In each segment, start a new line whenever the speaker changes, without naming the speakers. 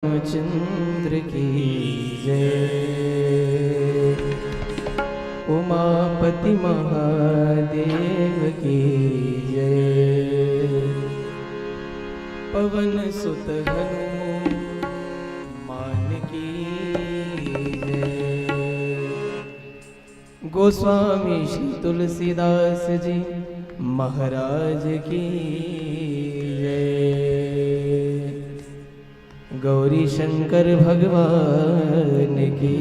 चंद्र की जय, उमापति महादेव की जय, पवन सुत हनुमान की जय, गोस्वामी श्री तुलसीदास जी महाराज की जय, गौरी शंकर भगवान की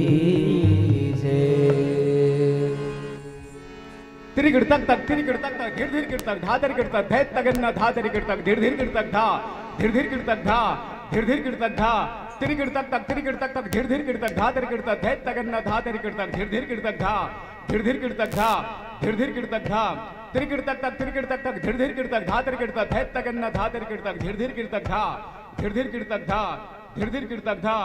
जय।
तिरी गिरतक तक धीर धीर गिरतक धाधर गिरतक धैत तगन्ना धाधर गिरतक धीर गिरतक धा धीर गिरतक धा धीर गिरतक धा तिरी गिरतक तक धीर गिरतक धाधर गिरतक धैत तगन्ना धाधर गिरतक धीर गिरतक धा धीर गिरतक धा धीर गिरतक धा तिरी गिरतक तक धीर गिरतक धाधर गिरतक धैत तगन्ना धाधर गिरतक धीर गिरतक धा धीर गिरतक धा धीर गिरतक धा।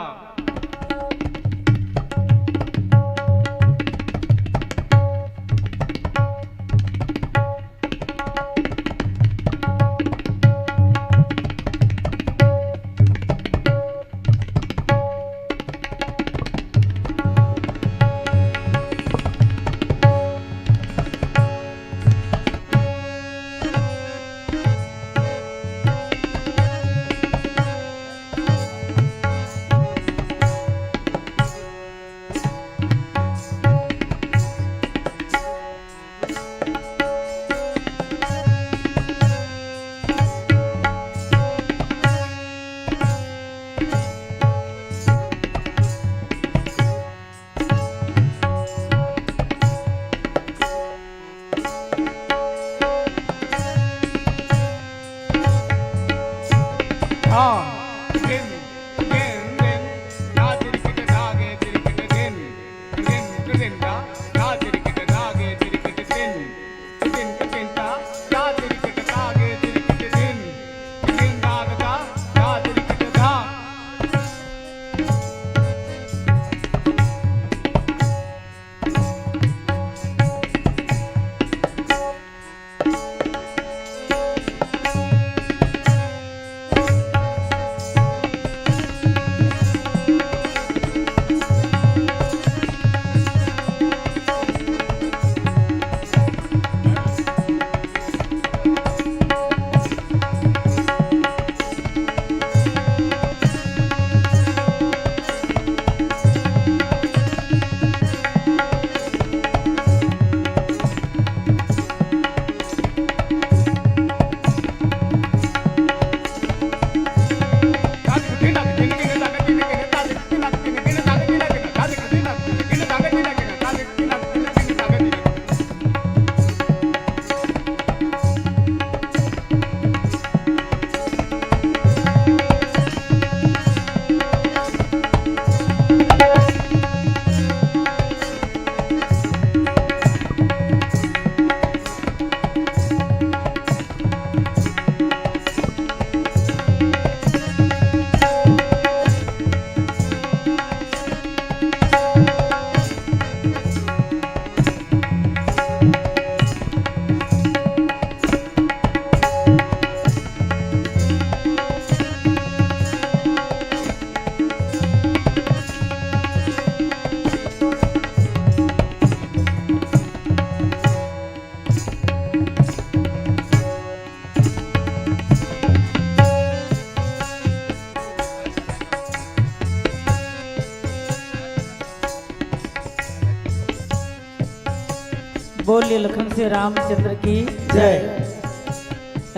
बोलिए लखन से रामचंद्र की
जय।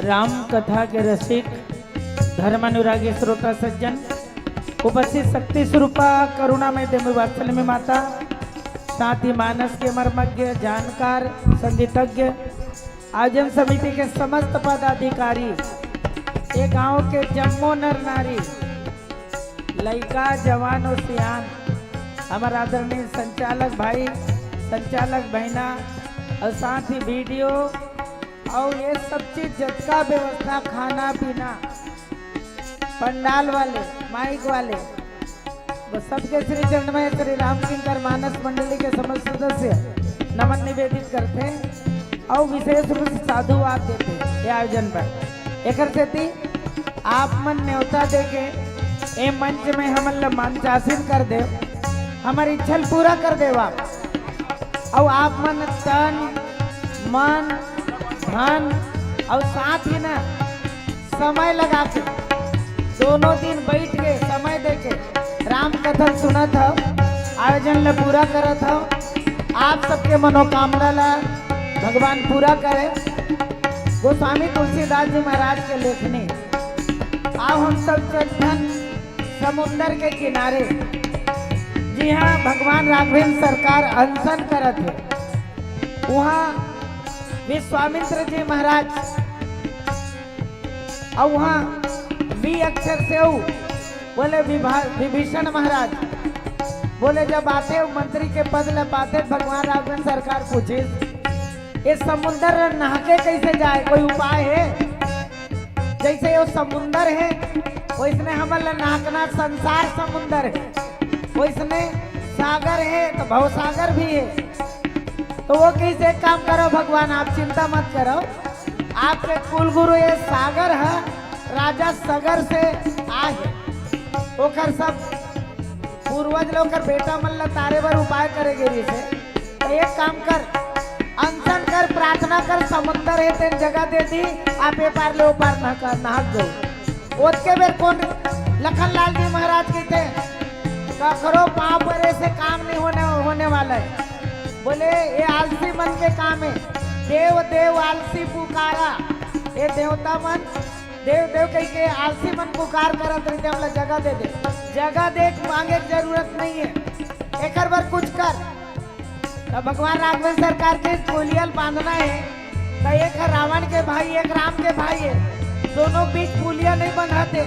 राम कथा के रसिक धर्मानुरागी श्रोता सज्जन उपस्थित शक्ति स्वरूपा करुणामय देवी वात्सल्य में माता साथ ही मानस के मर्मज्ञ जानकार संगीतज्ञ आयोजन समिति के समस्त पदाधिकारी ये गांव के जम्मो नर नारी लड़का जवान और सियान हमारा आदरणीय संचालक भाई संचालक बहना और साथ ही वीडियो और ये सब चीज जतका व्यवस्था खाना पीना पंडाल वाले माइक वाले वो सबके श्री चरण में श्री राम किंकर मानस मंडली के समस्त सदस्य नमन निवेदित करते हैं और विशेष रूप से साधुवाद देते हैं ये आयोजन पर एक आप मन न्योता दे के ए मंच में हमन मंचासीन कर दे, हमारी इच्छा पूरा कर देवा। और आप मन तन मन धन और साथ ही ना समय लगा के दोनों दिन बैठ के समय दे के राम कथा सुना था, आयोजन ला पूरा करा था। आप सबके मनोकामना ला भगवान पूरा करे। गोस्वामी तुलसीदास जी महाराज के लेखनी। आओ हम सब चलथन समुंदर के किनारे। जी हाँ, भगवान राघवेंद्र सरकार अनशन करत है। वहाँ विश्वामित्र जी महाराज और वहाँ वी अक्षर से बोले विभीषण महाराज बोले जब आते मंत्री के पद ले पाते, भगवान राघवेंद्र सरकार पूछे ये समुंदर नहाके कैसे जाए, कोई उपाय है? जैसे वो समुंदर है वैसने हमारे नाकना संसार समुंदर है, वैसने सागर है तो भवसागर भी है। तो वो कैसे काम करो भगवान, आप चिंता मत करो। आपके कुल गुरु ये सागर है, राजा सगर से आए ओकर सब पूर्वज लोग कर बेटा मन ला तारे बर उपाय करे गिरी से। तो एक काम कर, अनशन कर, प्रार्थना कर, समुंदर है तेन जगह दे दी, आप ए पार ले पार ना कर नहाक जाओ। ओत के बेर कौन लखनलाल जी महाराज की थे का करो पाँव पर से काम नहीं होने वाला है। बोले ये आलसी मन के काम है, देव देव आलसी पुकारा। ये देवता मन देव देव कह के आलसी मन पुकार करत रहते, हमला जगह दे दे। जगह देख मांगे की जरूरत नहीं है, एक बार कुछ कर। तो भगवान राघवेंद्र सरकार के पुलियल बांधना है। तो एक है रावण के भाई, एक राम के भाई है, दोनों बीच पुलिया नहीं बंधाते,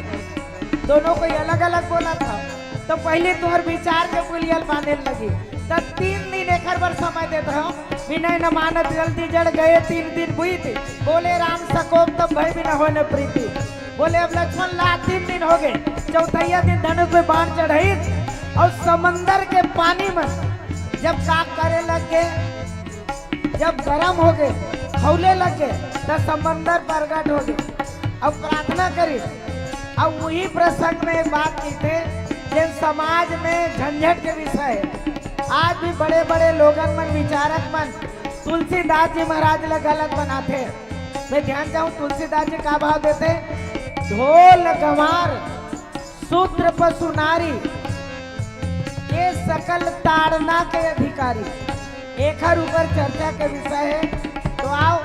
दोनों को अलग अलग बोला था। तो पहले तुहर विचार के पुलियल बांधे लगी। तो 3 दिन एक बार समय देता हूँ, विनय न मानत जल्दी जड़ गए 3 दिन बीत। बोले राम सकोप तब भय भी न होने प्रीति। बोले अब लक्ष्मण ला 3 दिन हो गए, चौथाया दिन धनुष पे बाण चढ़ाई और समंदर के पानी में जब काक करे लग गए, जब गर्म हो गए, खौले लग गए, तो समंदर प्रगट हो गए। अब प्रार्थना करी। अब वही प्रसंग में एक बात की थे जिन समाज में झंझट के विषय है। आज भी बड़े बड़े लोगन मन, विचारक मन तुलसीदास जी महाराज ला गलत बनाते। मैं ध्यान चाहूँ तुलसीदास जी का भाव देते, ढोल गंवार शूद्र पशु नारी ये सकल ताड़ना के अधिकारी। एक ऊपर चर्चा के विषय है। तो आओ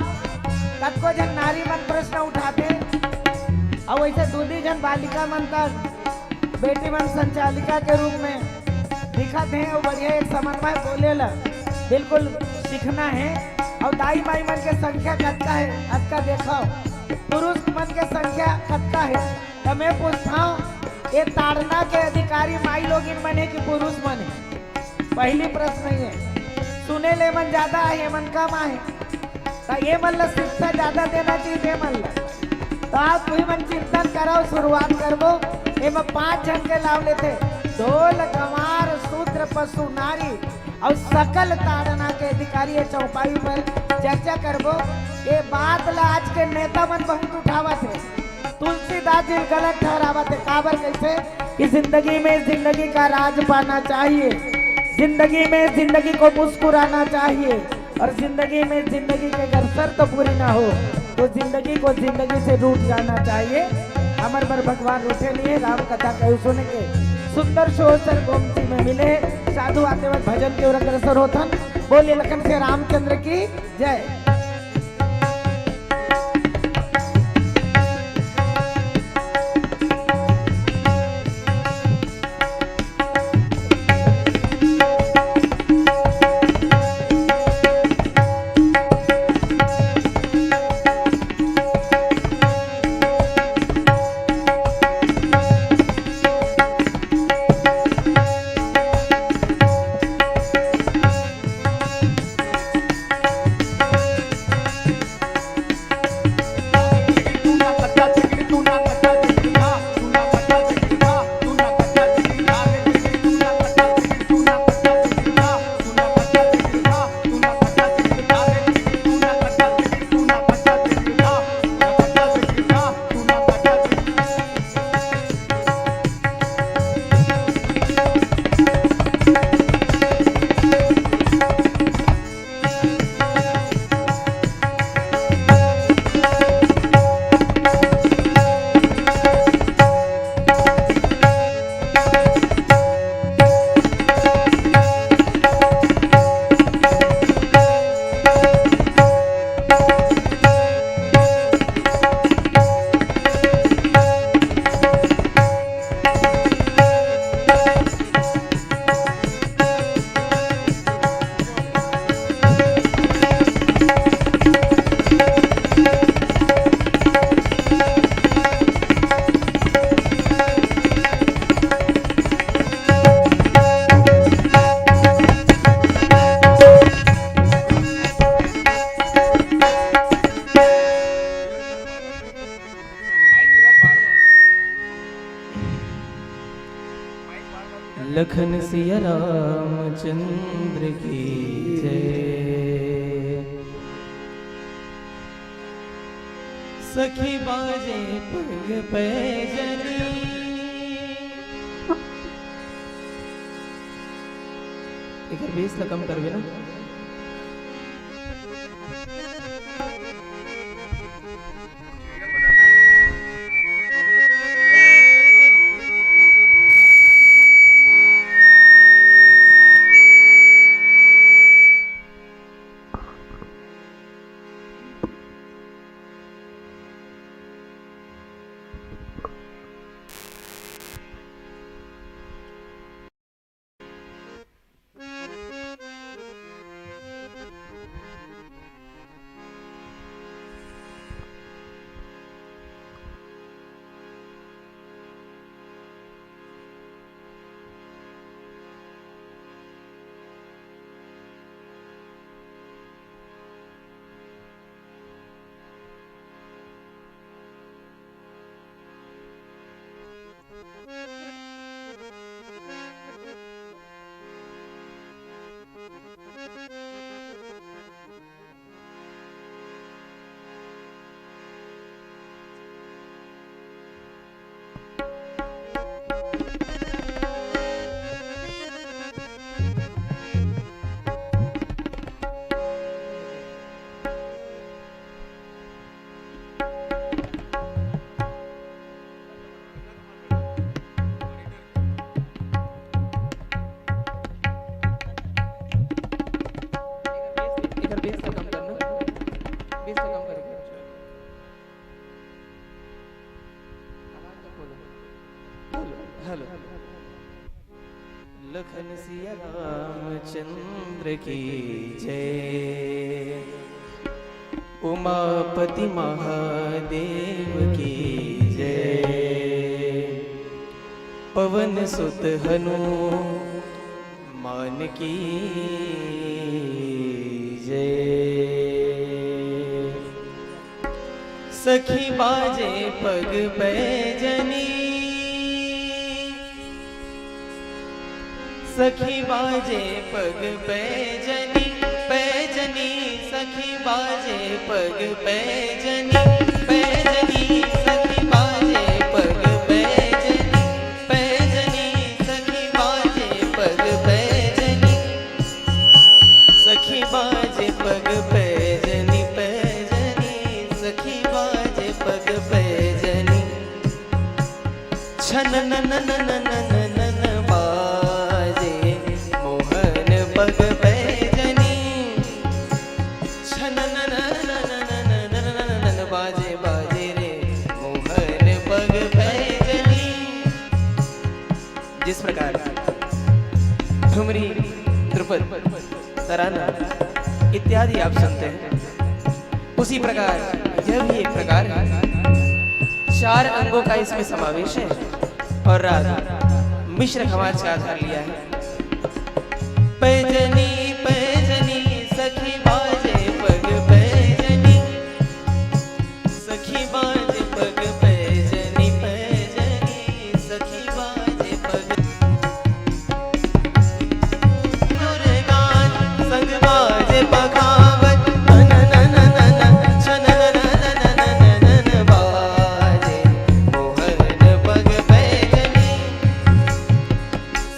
कतको जन नारी मन प्रश्न उठाते और वैसे दूधी जन बालिका मन तक बेटी मन संचालिका के रूप में दिखत है और बढ़िया एक समन्वय बोलेला, बिल्कुल सीखना है। और दाई माई मन के संख्या कतका है, अतका देखो पुरुष मन के संख्या कतका है। तो मैं पूछता हूँ ये ताड़ना के अधिकारी माई लोग इन मन है कि पुरुष मन है? पहली प्रश्न ये सुने ले मन ज्यादा है, ये मन कम है। तो ये मन ला शिक्षा ज्यादा देना चाहिए मन ला। तो आप वही मन चिंतन करो, शुरुआत करबो। ये में 5 जन के लाव लेते, ढोल गंवार शूद्र पशु नारी और सकल ताड़ना के अधिकारी। ये चौपाई पर चर्चा करबो। ये बात ला आज के नेता मन बहुत उठावत है, तुलसीदास जी गलत ठहरावत है। काबर कैसे कि जिंदगी में जिंदगी का राज पाना चाहिए, जिंदगी में जिंदगी को मुस्कुराना चाहिए, और जिंदगी में जिंदगी के अगर शर्त पूरी ना हो तो जिंदगी को जिंदगी से रूठ जाना चाहिए। हमारे पर भगवान रूठे नहीं, राम कथा कहू सुन के सुंदर सोचर गोमती में मिले। साधु आते वक्त भजन के ओर अग्रसर होथन। बोलिए लखन से रामचंद्र की जय।
लखन सिया रामचंद्र की जय। सखी बाजे पग पैजनी, एक बेस कम करवे ना। बेस का कम करना, बेस का कम करके आवाज तो खोलो। Hello hello. लखन सिया रामचंद्र की जय। उमापति महादेव की जय। पवन सुत हनुमान की सखी बाजे पग पैजनी, सखी बाजे पग पैजनी, पैजनी सखी बाजे पग पैजनी, पैजनी सखी बाजे पग पैजनी, पैजनी सखी बाजे पग पैजनी, सखी बाजे पग पैजनी, पैजनी सखी बाजे पग पैजनी। छन नन नन नन नन बाजे मोहन पग पैजनी, छन नन नन नन नन बाजे बाजे रे मोहन पग पैजनी। जिस प्रकार ठुमरी, ध्रुपद, तराना इत्यादि आप सुनते हैं, उसी प्रकार यह भी एक प्रकार है। 4 अंगों का इसमें समावेश है और राग मिश्र खमाज का आधार लिया है। पैजनी पैजनी सखी बाजे पग पैजनी, सखी बाजे पग पैजनी, पैजनी सखी बाजे पग। दुर्गान संग बाजे पखावत, नन नन नन छन नन नन नन बाजे मोहन पग पैजनी।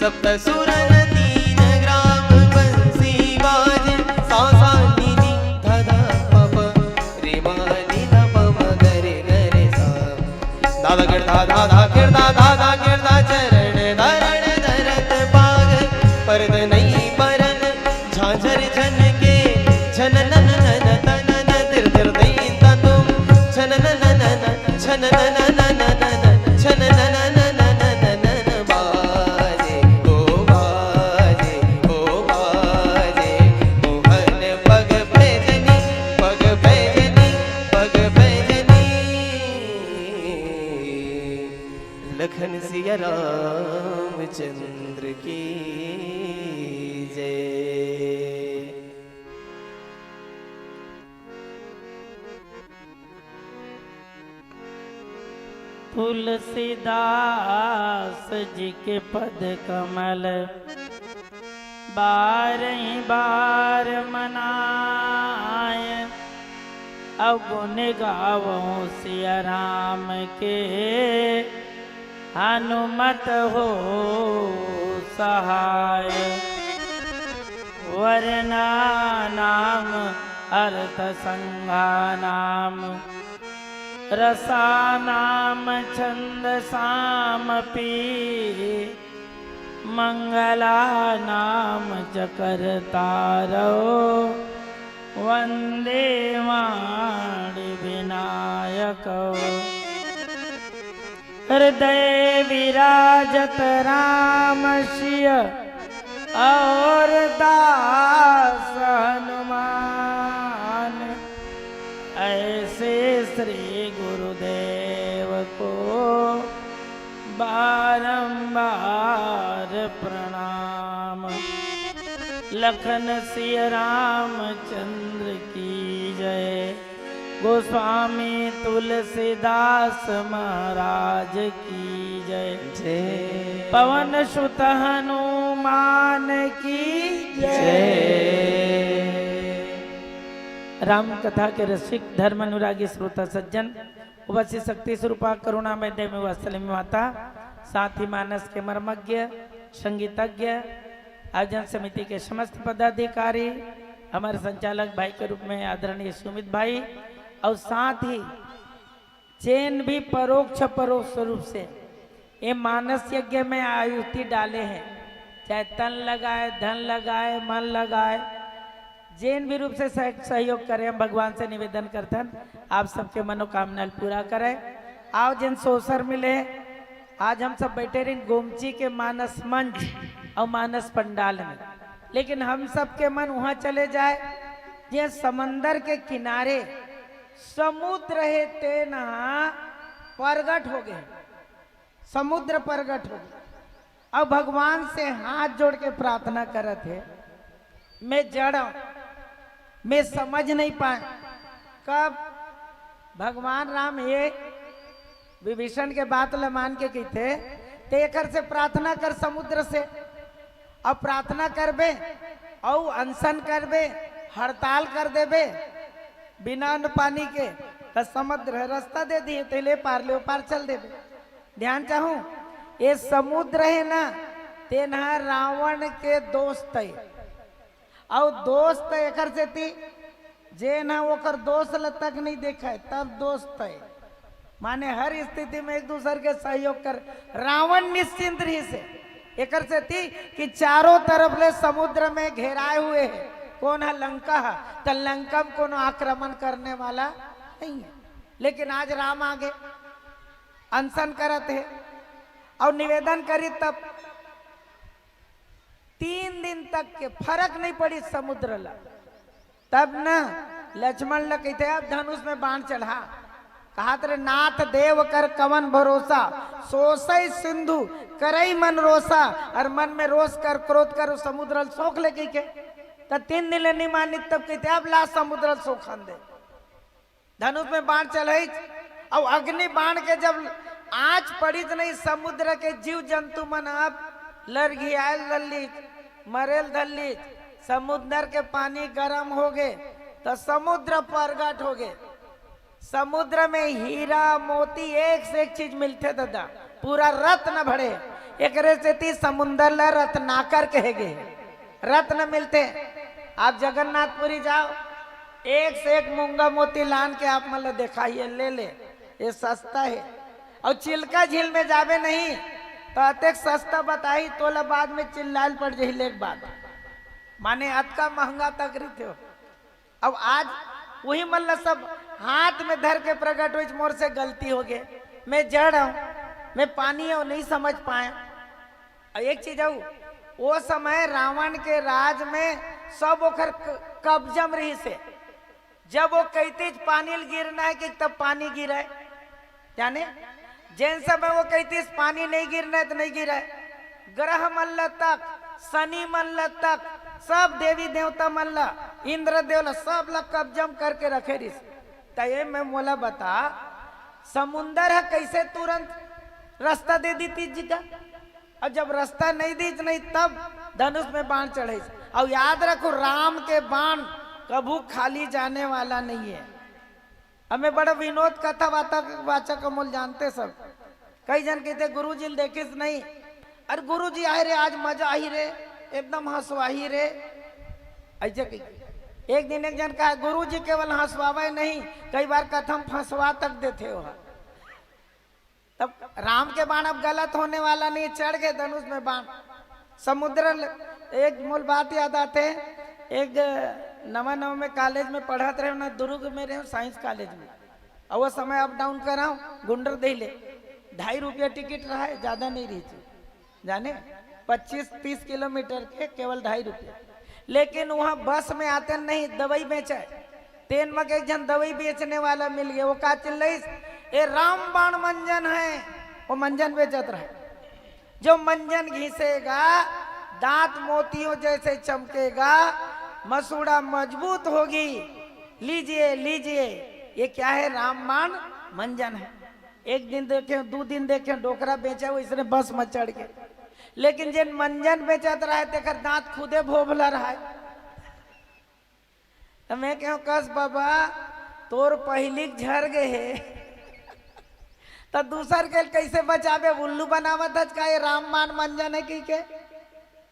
सप्त सुर तीन ग्राम बंसी बाजे, सा सा नी नी धा धा प प रे मा नी धा प म ग रे ग रे सा। दा दा गिर धा धा धा गिर धा धा धा गिर धा चरण धरण धरत पाग, परद नहीं परन झांझर झन के, झन नन नन तन न दिर दिर दई ता तुम, झन नन नन झन नन नन नन झन नन नन नन नन बाजे ओ बाजे ओ बाजे मोहन पग पैजनी, पग पैजनी, पग पैजनी। लखन सिया रामचंद्र की जय।
तुलसीदास जी के पद कमल बारही बार मनाय, अवगुण गावों सिया राम के हनुमत हो सहाय। वरना नाम अर्थ संघा नाम, रसा नाम छंद सामपी, मंगला नाम चकर तारो, वंदे वाणी विनायक। हृदय विराजत राम सिय और दास हनुमान, ऐसे श्री गुरुदेव को बारंबार प्रणाम। लखन सिय रामचंद्र की जय, गोस्वामी तुलसीदास महाराज की जय जय। पवन सुत हनुमान की जय। राम कथा के रसिक धर्म अनुरागी श्रोता सज्जन, उपस्थित शक्ति स्वरूपा करुणामय देवी वात्सल्य माता, साथ ही मानस के मर्मज्ञ संगीतज्ञ, आयोजन समिति के समस्त पदाधिकारी, हमारे संचालक भाई के रूप में आदरणीय सुमित भाई, और साथ ही चैन भी परोक्ष रूप से ये मानस यज्ञ में आयुति डाले हैं, चाहे तन लगाए, धन लगाए, मन लगाए, जैन भी रूप से सहयोग करें। हम भगवान से निवेदन करते हैं आप सबके मनोकामना पूरा करें। आओ जिन सोसर मिले, आज हम सब बैठे रहे गोमची के मानस मंच और मानस पंडाल में, लेकिन हम सब के मन वहां चले जाए ये समंदर के किनारे समुद्र है ते नहा प्रगट हो गए, समुद्र प्रगट हो गए। अब भगवान से हाथ जोड़ के प्रार्थना करत है, मैं जड़ हूं, मैं समझ नहीं पाए कब भगवान राम ये विभीषण के बात ल मान के कहते ते एकर से प्रार्थना कर समुद्र से। अब प्रार्थना करबे और अनशन करबे, हड़ताल कर देबे बिना अन्न पानी के, तो समुद्र रास्ता दे दिए तो ले पार चल देबे। ध्यान चाहूं ये समुद्र है ना, ते ना रावण के दोस्त है, और दोस्त एकर से थी जे ना ओकर दोस्त ल तक नहीं देखा है तब दोस्त है, माने हर स्थिति में एक दूसरे के सहयोग कर। रावण निश्चिंत रही से एकर से थी कि चारों तरफ ले समुद्र में घेराए हुए है, कौन है लंका है, तो लंका में कोनो आक्रमण करने वाला नहीं है। लेकिन आज राम आगे अनशन करते है और निवेदन करी, तब 3 दिन तक के फर्क नहीं पड़ी समुद्र ला। तब ना लक्ष्मण ल कहते अब धनुष में बाण चढ़ा, कहा तेरे नाथ देव कर कवन भरोसा, सोसई सिंधु करई मन रोसा, और मन में रोष कर क्रोध कर समुद्र सोख ले के तो 3 दिन नहीं मानी, तब कहते अब ला समुद्र सोखन दे। धनुष में बाण चढ़ाई और अग्नि बाण के जब आँच पड़ी तो नहीं, समुद्र के जीव जंतु मन अब लड़घी आयल दल्ली मरेल दल्ली, समुद्र के पानी गर्म हो गए तो समुद्र प्रगट हो गए। समुद्र में हीरा मोती एक से एक चीज मिलते दादा, पूरा रत्न भरे। एक से थी समुद्र ला रत्नाकर कहेगे, रत्न मिलते। आप जगन्नाथपुरी जाओ, एक से एक मूंगा मोती लान के आप मतलब दिखाइए, ले ले, ये सस्ता है। और चिल्का झील में जावे नहीं तो अतेक सस्ता बताई तो बाद में चिल्लाल पड़ जाही एक बात, माने अतका महंगा तक रही थे। अब आज वही मतलब सब हाथ में धर के प्रकट हुई, मोर से गलती हो गई, मैं जड़ हूं, मैं पानी हूं, नहीं समझ पाया। और एक चीज हूँ, वो समय रावण के राज में सब ओखर कब्जम रही से, जब वो कहते पानी गिरना है कि तब पानी गिरा है, जाने जैन समय वो कहती पानी नहीं गिरना है तो नहीं गिरा है। ग्रह मल्ल तक, शनि मल्ल तक, सब देवी देवता मल्ल, इंद्र देवला सब लोग कब्जम करके रखे रिस। तो ये मैं मोला बता, समुंदर है, कैसे तुरंत रास्ता दे दी तीज जी का। और जब रास्ता नहीं दी नहीं तब धनुष में बाण चढ़े। और याद रखो राम के बाण कभू खाली जाने वाला नहीं है। हमें बड़ा विनोद कथा वाचक अमोल जानते सब। कई जन कहते गुरु जी देखिस नहीं, अरे गुरु जी आए रे आज मजा आई रे, एकदम हंसवाही रे, ऐसे कही। एक दिन एक जन कहा गुरु जी केवल हंसवावे नहीं, कई बार कथम फंसवा तक देते हो। तब राम के बाण अब गलत होने वाला नहीं, चढ़ गए धनुष में बाण। समुद्र एक मूल बात याद आते हैं, एक नवा में कॉलेज में पढ़ाते रहे ना, दुर्ग में रहे साइंस कॉलेज में। और वो समय अप डाउन कर रहा हूँ, गुंडर दे ले 2.5 रुपया टिकट रहा है, ज्यादा नहीं रही थी जाने, 25-30 किलोमीटर के केवल 2.5 रुपया। लेकिन वहाँ बस में आते नहीं, दवाई बेचा। तेन में एक जन दवाई बेचने वाला मिल गया, वो का चिल्लाई ये राम बाण मंजन है, वो मंजन बेचत रहे। जो मंजन घिसेगा दांत मोतियों जैसे चमकेगा, मसूड़ा मजबूत होगी, लीजिए लीजिए, ये क्या है राम बाण मंजन है। एक दिन देखे 2 दिन देखे डोकरा बेचा वो इसने बस में चढ़ के, लेकिन जिन मंजन बेचत रहा है तेकर दांत खुदे भोभला रहा है। तो मैं क्यों कस बाबा तोर पहली झर गए है तो दूसर के कैसे बचावे, उल्लू बनावत का ये रामबाण मंजन है की के।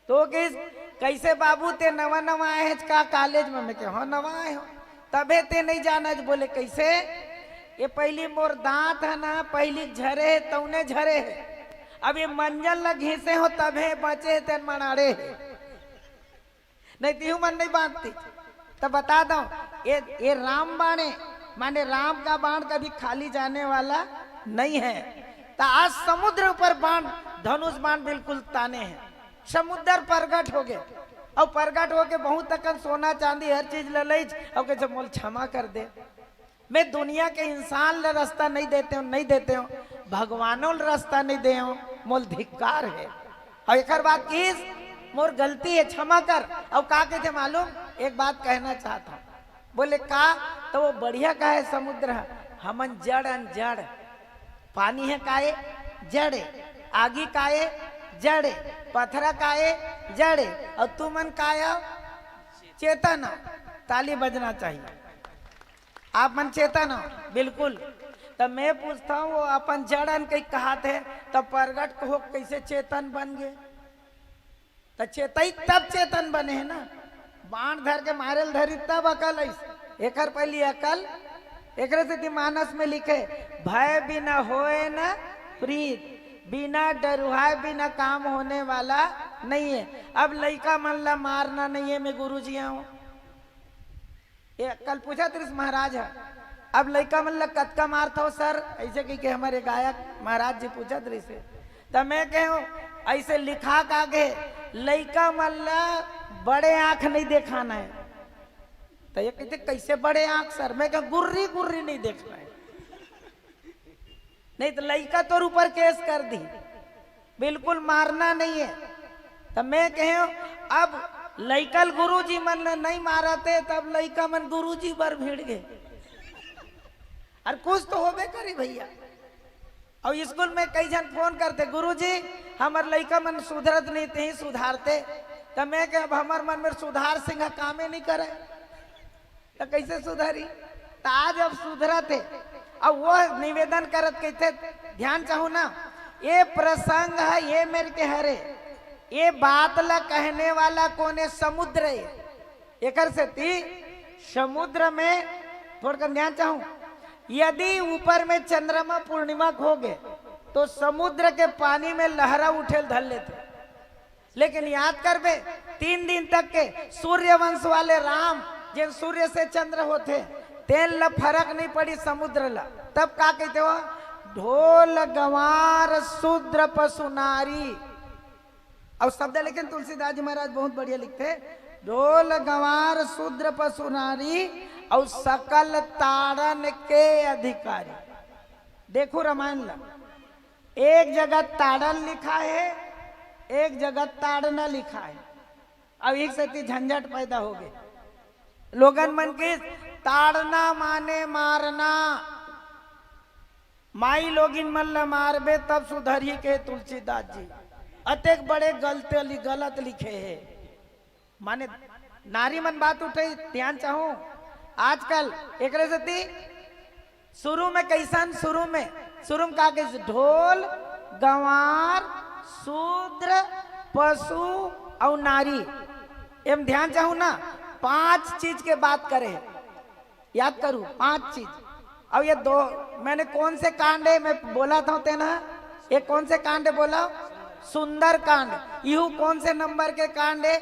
तो किस कैसे बाबू ते नवा नवा आए हैं का कॉलेज में। मैं हाँ नवा आए हो, तबे ते नहीं जाना। बोले कैसे, ये पहली मोर दांत है ना, पहली झरे है तौने झरे है, अब ये मंजन लग घिसे हो तबे बचे है तेन मनाड़े है, नहीं तीहू मन नहीं बांधती। तो बता दो ये राम बाण है, माने राम का बाण कभी खाली जाने वाला नहीं है। तो आज समुद्र पर बाण धनुष बाण बिल्कुल ताने हैं। समुद्र प्रगट हो गए और प्रगट हो के बहुत तक सोना चांदी हर चीज ललई और कैसे मोल क्षमा कर दे। मैं दुनिया के इंसान ले रास्ता नहीं देते हूँ, नहीं देते हूँ, भगवानों ले रास्ता नहीं दे हूँ, मोल धिक्कार है। और एक बात किस मोर गलती है, क्षमा कर। और का कहते मालूम, एक बात कहना चाहता हूँ। बोले का, तो वो बढ़िया का है समुद्र है, हमन जड़ अनजड़, पानी है काए जड़े, आगी काए जड़े, पत्थरा काए जड़े, और तुमन काया चेतन। ताली बजना चाहिए, आप मन चेतन हो बिल्कुल। तब मैं पूछता हूँ वो अपन जड़न कहीं कहा थे, तब प्रगट हो कैसे चेतन बन गए। तो चेतई तब चेतन बने है ना, बाण धर के मारेल धरी तब अकल ऐसे। एक पहली अकल एक से मानस में लिखे, भय बिना होए न प्रीत, बिना डरुहाए बिना काम होने वाला नहीं है। अब लड़का मन ला मारना नहीं है। मैं गुरु जी हूँ, कल पूछा त्रिस महाराज है, अब लड़का मन ला कतका मारता हो सर, ऐसे कही के हमारे गायक महाराज जी पूछा त्रिस। तब मैं कहूँ ऐसे लिखा कागे लड़का मन ला बड़े आंख नहीं दिखाना है। तो ये कहते कैसे बड़े आंख सर, मैं क्या गुर्री गुर्री नहीं देखना है, नहीं तो लड़का तो ऊपर केस कर दी, बिल्कुल मारना नहीं है। तब मैं कहूँ अब लड़कल गुरु जी मन नहीं मारते, तब लड़का मन गुरु जी पर भिड़ गए। और कुछ तो होबे करे भैया। और स्कूल में कई जन फोन करते, गुरु जी हमार लड़का मन सुधरत नहीं थे, सुधारते। तब मैं क्या अब हमार मन में सुधार सिंह कामे नहीं करे तो कैसे सुधारी। तो आज अब सुधरते। अब वो निवेदन करत कहते ध्यान चाहू ना, ये प्रसंग है ये मेरे के हरे, ये बात ला कहने वाला कोने समुद्र है। एक से ती समुद्र में थोड़ा ध्यान चाहूं, यदि ऊपर में चंद्रमा पूर्णिमा हो गए तो समुद्र के पानी में लहरा उठे धल लेते। लेकिन याद कर बे 3 दिन तक के सूर्य वंश वाले राम जिन सूर्य से चंद्र होते तेल ला फर्क नहीं पड़ी समुद्र ला। तब का कहते हो, ढोल गंवार शूद्र पशु नारी। और शब्द लेकिन तुलसीदास जी महाराज बहुत बढ़िया लिखते, ढोल गंवार शूद्र पशु नारी और सकल ताड़न के अधिकारी। देखो रामायण ला, एक जगह ताड़न लिखा है, एक जगह ताड़ना लिखा है। अब एक से झंझट पैदा हो गए लोगन मन के। ताड़ना माने मारना, माई लोगिन मल्ल मारबे तब सुधरी के तुलसीदास जी अतेक बड़े गलत लिखे है। माने नारी मन बात उठे ध्यान चाहूं आजकल एक सती शुरू में कैसन शुरू में का कैसे ढोल गंवार शूद्र पशु और नारी एम ध्यान चाहूं ना 5 चीज के बात करे याद करूं 5 चीज। और ये 2 मैंने कौन से कांड है मैं बोला था तेना ये कौन से कांड है बोला सुंदर कांड। यू कौन से नंबर के कांड है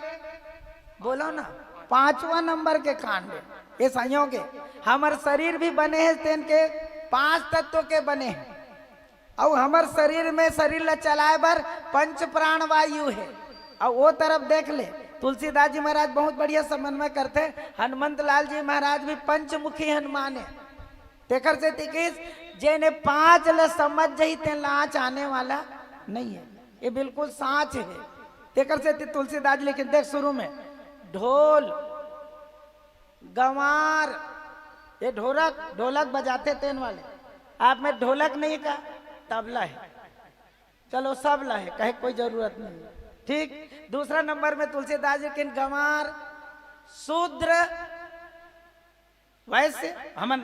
बोलो ना 5वां नंबर के कांड है। ये संयोग है हमारे शरीर भी बने हैं तेन के 5 तत्वों के बने हैं और हमारे शरीर में शरीर ला चलाए बर 5 प्राण वायु है। और वो तरफ देख ले तुलसीदास जी महाराज बहुत बढ़िया समन्वय करते हैं। हनुमंत लाल जी महाराज भी पंचमुखी हनुमान है। तेकर से तिकिस जेने 5 ल समझ जही ते लाच आने वाला नहीं है। ये बिल्कुल साच है। तेकर से तुलसीदास जी लेकिन देख शुरू में ढोल गंवार ये ढोलक बजाते तेन वाले आप में ढोलक नहीं का तबला है चलो सबला है कहे कोई जरूरत नहीं ठीक। दूसरा नंबर में तुलसीदास जी किन गंवार शूद्र वैसे हमन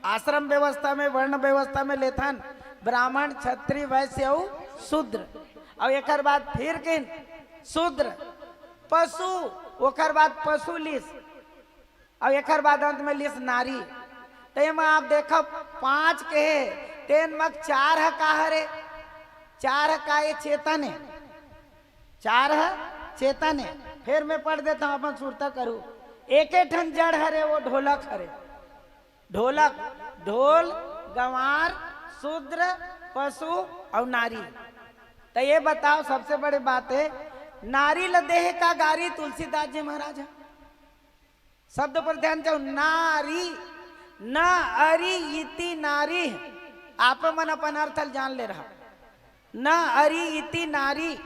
आश्रम व्यवस्था में वर्ण व्यवस्था में लेथन ब्राह्मण क्षत्रिय वैश्य और शूद्र और एक बाद फिर किन शूद्र पशु ओकर बाद पशु लिस और एक बाद अंत में लिस नारी। ते में आप देखो 5 के है तेन मग 4 है का हरे 4 है का ये चेतन है 4 है चेतन है। फिर मैं पढ़ देता हूँ अपन सुरता करूँ एक ठन जड़ हरे वो ढोलक हरे ढोलक ढोल गंवार शूद्र पशु और नारी। तो ये बताओ सबसे बड़ी बात है नारी लदेह का गारी तुलसीदास जी महाराज है। शब्द पर ध्यान जाओ नारी न अरि इति नारी आप मन अपन अर्थ जान ले रहा न अरि इति नारी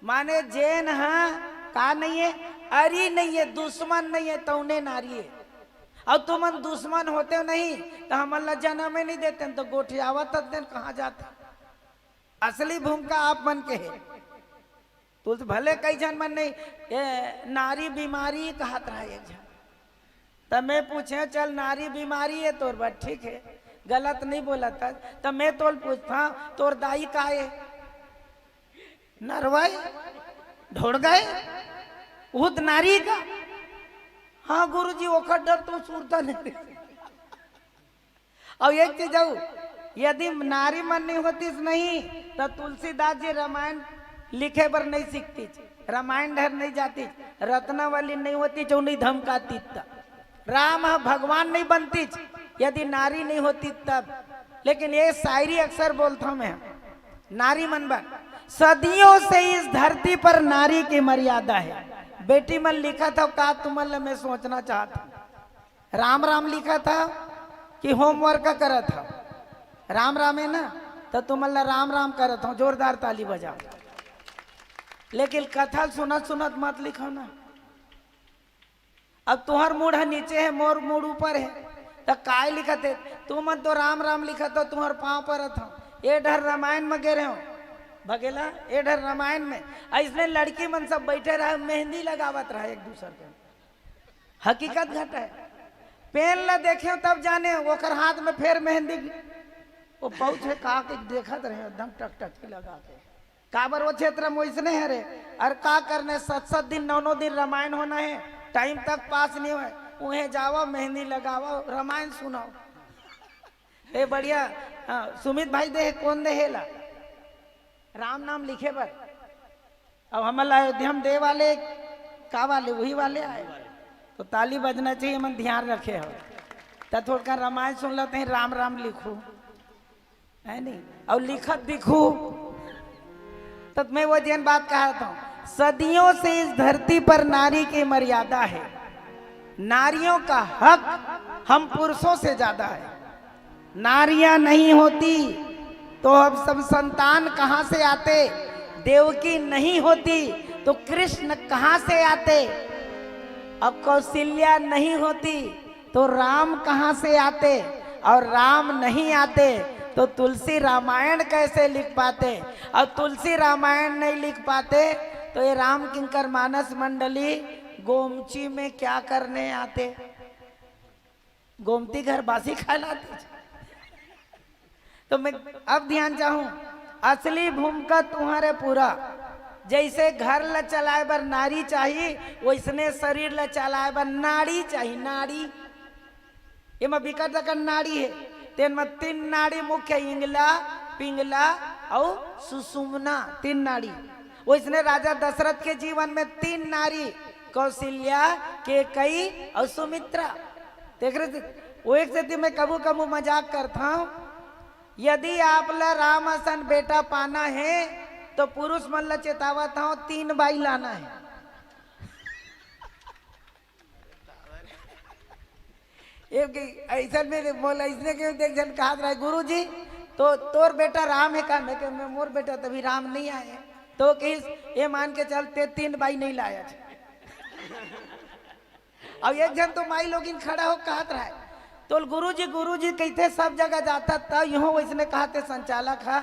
माने जैन है का नहीं है अरि नहीं है दुश्मन नहीं है तो उन्हें नारी है। और तुम दुश्मन होते नहीं तो हम जन्म नहीं देते तो गोठियावत कहाँ जाते। असली भूमिका आप मन के है तो भले कई जन मन नहीं नारी बीमारी कहत रहा एक जन तब मैं पूछे चल नारी बीमारी है तोर बात ठीक है गलत नहीं बोला था तब मैं तोल पूछता तोर दाई का है नरवाई ढोड़ गए उद नारी का हाँ गुरुजी ओखर डर तो सूरता नहीं। और एक चीज यदि नारी मन नहीं होती नहीं तो तुलसीदास जी रामायण लिखे पर नहीं सीखती रामायण ढर नहीं जाती रत्नावली नहीं होती जो नहीं धमकाती तब राम भगवान नहीं बनती यदि नारी नहीं होती तब। लेकिन ये शायरी अक्सर बोलता हूं मैं नारी मन बन सदियों से इस धरती पर नारी की मर्यादा है। बेटी मन लिखा था का तुमल मैं सोचना चाहता राम राम लिखा था कि होमवर्क करा था राम राम है ना तो तुमल राम राम करत हूँ जोरदार ताली बजाओ। लेकिन कथा सुनत सुनत मत लिखो ना। अब तुहर मूड है नीचे है मोर मूड ऊपर है तो काय लिखत है तुम तो राम राम लिखत हो तुम्हार पाँव पर था ये डर रामायण में गे रहे हो भगेला ये डर रामायण में इसने लड़की मन सब बैठे रहे मेहंदी लगावत रहा एक दूसरे के हकीकत घट है पेन ला देखे तब जाने ओकर हाथ में फिर मेहंदी वो पहुंच है कहा के देखत रहे एकदम टक टक की लगा के काबर वो क्षेत्र में वैसने है रे और का करने 7-7 दिन 9-9 दिन रामायण होना है टाइम तक पास नहीं हुए उन्हें जाओ मेहंदी लगाओ रामायण सुनाओ। ए बढ़िया सुमित भाई दे कौन देहेला राम नाम लिखे पर अब हम अयोध्या दे वाले का वाले वही वाले आए तो ताली बजना चाहिए मन ध्यान रखे हो तो थोड़ा रामायण सुन लेते हैं राम राम लिखो है नहीं और लिखत दिखू तो मैं वो जन बात कहा था सदियों से इस धरती पर नारी की मर्यादा है। नारियों का हक हम पुरुषों से ज्यादा है। नारियां नहीं होती तो अब सब संतान कहां से आते। देवकी नहीं होती तो कृष्ण कहां से आते। अब कौशल्या नहीं होती तो राम कहां से आते और राम नहीं आते तो तुलसी रामायण कैसे लिख पाते? और तुलसी रामायण नहीं लिख पाते तो ये राम किंकर मानस मंडली गोमची में क्या करने आते? गोमती घर बासी खा लाते। तो मैं अब ध्यान चाहूं, असली भूमिका तुम्हारे पूरा। जैसे घर ल चलाए बर नारी चाहिए, वैसने शरीर ल चलाए बर नाड़ी चाहिए। नाड़ी ये में विकट दकन नाड़ी है, तेन में 3 नाड़ी मुख्य, इंगला, पिंगला और सुषुम्ना, 3 नाड़ी। वैसने राजा दशरथ के जीवन में 3 नारी, कौशल्या, केकई और सुमित्रा। देख रहे थे वो एक से मैं कबू कबू मजाक करता हूँ, यदि आप ला राम असन बेटा पाना है तो पुरुष मन ला चेतावत हूँ 3 बाई लाना है। ऐसा में बोला इसने क्यों देख जन कहा रहा है, गुरु जी तो तोर बेटा राम है का? मैं मोर बेटा तभी राम नहीं आए तो किस ये मान के चलते 3 बाई नहीं लाया। अब एक जन तो माई लोग खड़ा हो कहत रहा है, तो गुरु जी कहते सब जगह जाता था, यूं वैसने कहते संचालक है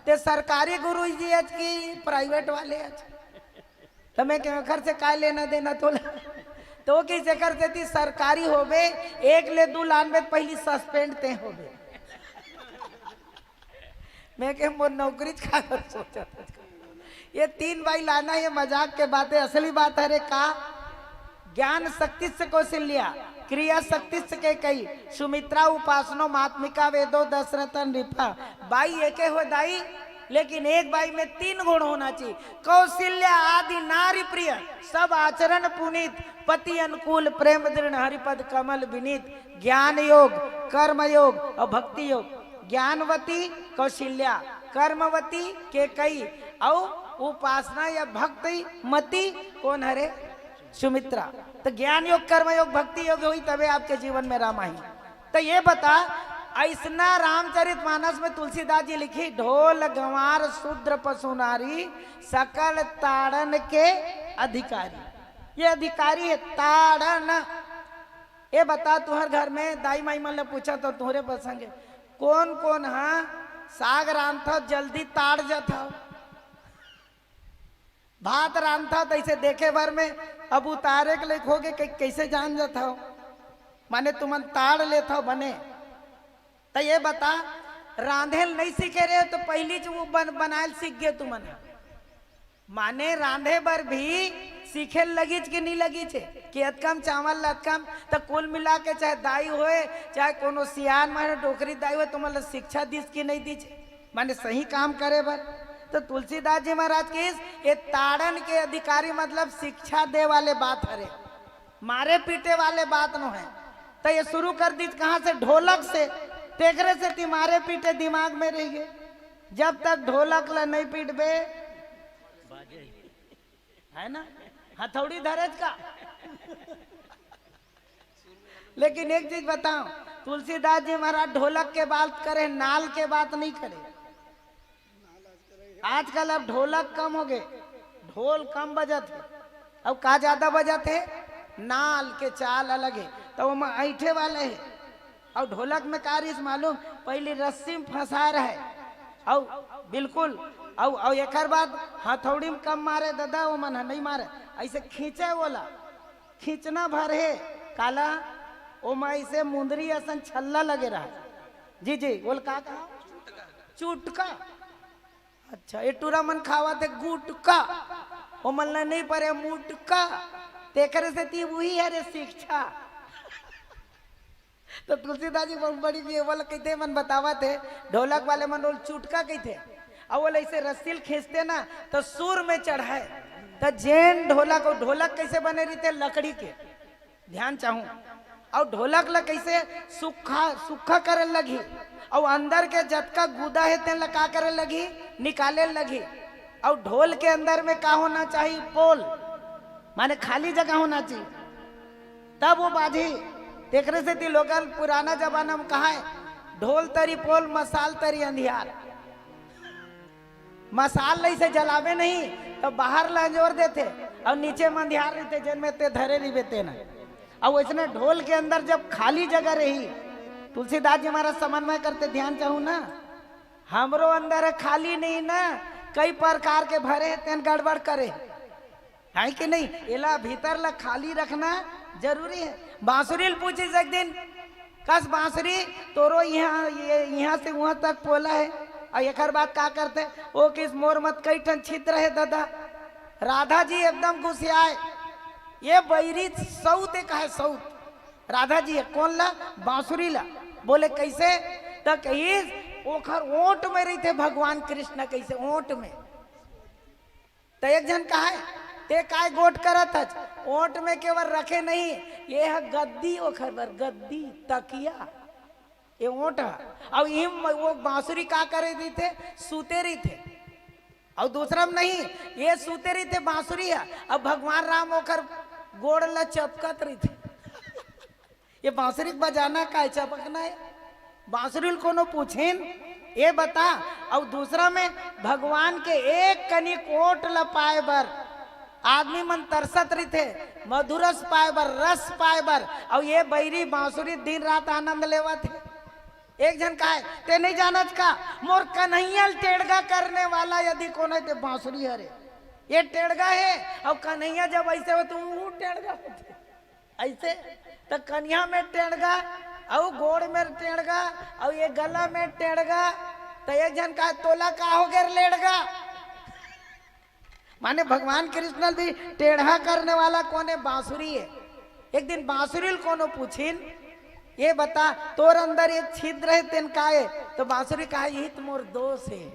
ते सरकारी गुरु जी आज की प्राइवेट वाले आज तो मैं घर से काय लेना देना तो किसे करते थी सरकारी होबे 1 ले 2 लान में पहली सस्पेंड ते होबे। मैं के मोर नौकरी खा सोचा ये 3 बाई लाना, ये मजाक के बात है। असली बात है रे का ज्ञान शक्ति से कौशल्या, क्रिया शक्ति से के कई, सुमित्रा उपासनो मात्मिका वेदो दशरथन रिपा। बाई एक हो दाई, लेकिन एक बाई में 3 गुण होना चाहिए। कौशल्या आदि नारी प्रिय, सब आचरण पुनीत, पति अनुकूल, प्रेम दृढ़, हरिपद कमल विनीत, ज्ञान योग, कर्म योग और भक्ति योग। ज्ञानवती कौशल्या, कर्मवती केकई और उपासना या भक्ति मती कौन हरे? सुमित्रा। तो ज्ञान योग, कर्म योग, भक्ति योग हुई तबे आपके जीवन में राम आई। तो ये बता, ऐसना रामचरित मानस में तुलसीदास जी लिखी, ढोल गंवार शूद्र पशु नारी सकल ताड़न के अधिकारी। ये अधिकारी है ताड़न। ये बता तुहर घर में दाई माई मन ने पूछा तो तुहरे प्रसंग कौन कौन है साग रांधा जल्दी ताड़ जाता, भात रांधा तो ऐसे देखे भर में अब उतारे के लिए खोगे कैसे जान जाता हो, माने तुमन ताड़ लेता हो बने। तो ये बता रांधेल नहीं सीखे रहे तो पहली जो बनाए सीख गए तुमन, माने रांधे बर भी सीखे लगी कि नहीं लगी छे कि अतकम चावल अतकम। तो कुल मिला के चाहे दाई होए चाहे कोनो सियान माने डोकरी दाई होए तुम्हारा शिक्षा दीस की नहीं दी छे, माने सही काम करे बर। तो तुलसीदास जी महाराज की ये ताड़न के अधिकारी मतलब शिक्षा दे वाले बात हरे, मारे पीटे वाले बात न है। तो ये शुरू कर दी कहाँ से? ढोलक से। तेकरे से ती मारे पीटे दिमाग में रह गए। जब तक ढोलक ला नहीं पीटबे है ना, हथौड़ी धरज का। लेकिन एक चीज बताओ, तुलसीदास जी महाराज ढोलक के बात करे, नाल के बात नहीं करे। आजकल अब ढोलक कम हो गए, ढोल कम बजत है, अब का ज्यादा बजत है? नाल के चाल अलग है, तो वो ऐठे वाले है। और ढोलक में का रिस मालूम, पहले रस्सी में फंसा रहे और बिल्कुल और एक बाद हथौड़ी में कम मारे दादा, वो मन नहीं मारे, ऐसे खींचे बोला, खींचना भर है काला ओ माई से मुंदरी असन छल्ला लगे रहा। जी जी बोल का कहा? चुटका। अच्छा ये टूरा मन खावा थे गुटका, वो मन नहीं परे मुटका। तेकरे से ती वही है रे शिक्षा। तो तुलसीदास जी बड़ी बोल कहते मन बतावा थे, ढोलक वाले मन बोल चुटका कहते, और वो ऐसे रस्सील खींचते ना तो सुर में चढ़ाए। तो जैन ढोलक, और ढोलक कैसे बने रहते? लकड़ी के, ध्यान चाहूं। और ढोलक ला कैसे सूखा करे लगी, और अंदर के जतका गुदा है तेन का करे लगी, निकाले लगी। और ढोल के अंदर में का होना चाहिए? पोल, माने खाली जगह होना चाहिए, तब वो बाजी। देखने से थी लोग पुराना जमाना में कहा है, ढोल तरी पोल मसाल तरी अंधियार। मसाल ऐसे जलावे नहीं तो बाहर लंजोर देते और नीचे में अंधियार रहते, जिनमें ते धरे नहीं बेते ना। और वैसे ढोल के अंदर जब खाली जगह रही, तुलसीदास जी हमारा समन्वय करते, ध्यान चाहूँ ना, हमरो अंदर है खाली नहीं ना, कई प्रकार के भरे तेन गड़बड़ करे है कि नहीं। एला भीतर ला खाली रखना जरूरी है। बांसुरी पूछी एक दिन कस बांसुरी तोरो यहाँ से वहां तक पोला है और एक बात का करते ओ किस मोर मत कई ठन छिद्र है दादा। राधा जी एकदम गुस्साए, ये बैरी सऊत एक है सऊत। राधा जी है कौन ला बांसुरी ला। बोले कैसे तो कही ओखर ओंट में रही थे भगवान कृष्ण कैसे ओंट में। तो एक जन कहा है ते काय गोट करत है ओंट में केवल रखे नहीं, ये है गद्दी ओखर बर गद्दी तकिया ये ओंट है। और इम वो बांसुरी का करे दी थे सूते रही थे और दूसरा में नहीं ये सूते रही थे बांसुरी है। अब भगवान राम ओखर गोड़ ला चपकत रही थे ये बांसुरी बजाना का है चपकना है। बांसुरी कोनो पूछेन ये बता। और दूसरा में भगवान के एक कनी कोट ल पाए बर आदमी मन तरसत रही थे, मधुरस पाए बर रस पाए बर। और ये बैरी बांसुरी दिन रात आनंद लेवा थे। एक जन का है ते नहीं जानत का मोर कन्हैया टेढ़गा करने वाला यदि कौन है ते बांसुरी हरे ये टेढ़गा है। और कन्हैया जब ऐसे हो तुम वो टेढ़गा होते ऐसे तो कन्या में टेढ़गा और गोड़ में टेढ़गा और ये गला में टेढ़गा। तो एक जन का तोला का हो गया लेढ़गा माने भगवान कृष्ण भी टेढ़ा करने वाला कौन है बांसुरी है। एक दिन बांसुरी कोनो पूछिन ये बता तोर अंदर एक छिद्र है तेन का है। तो बांसुरी कहा यही तो मोर दोष है।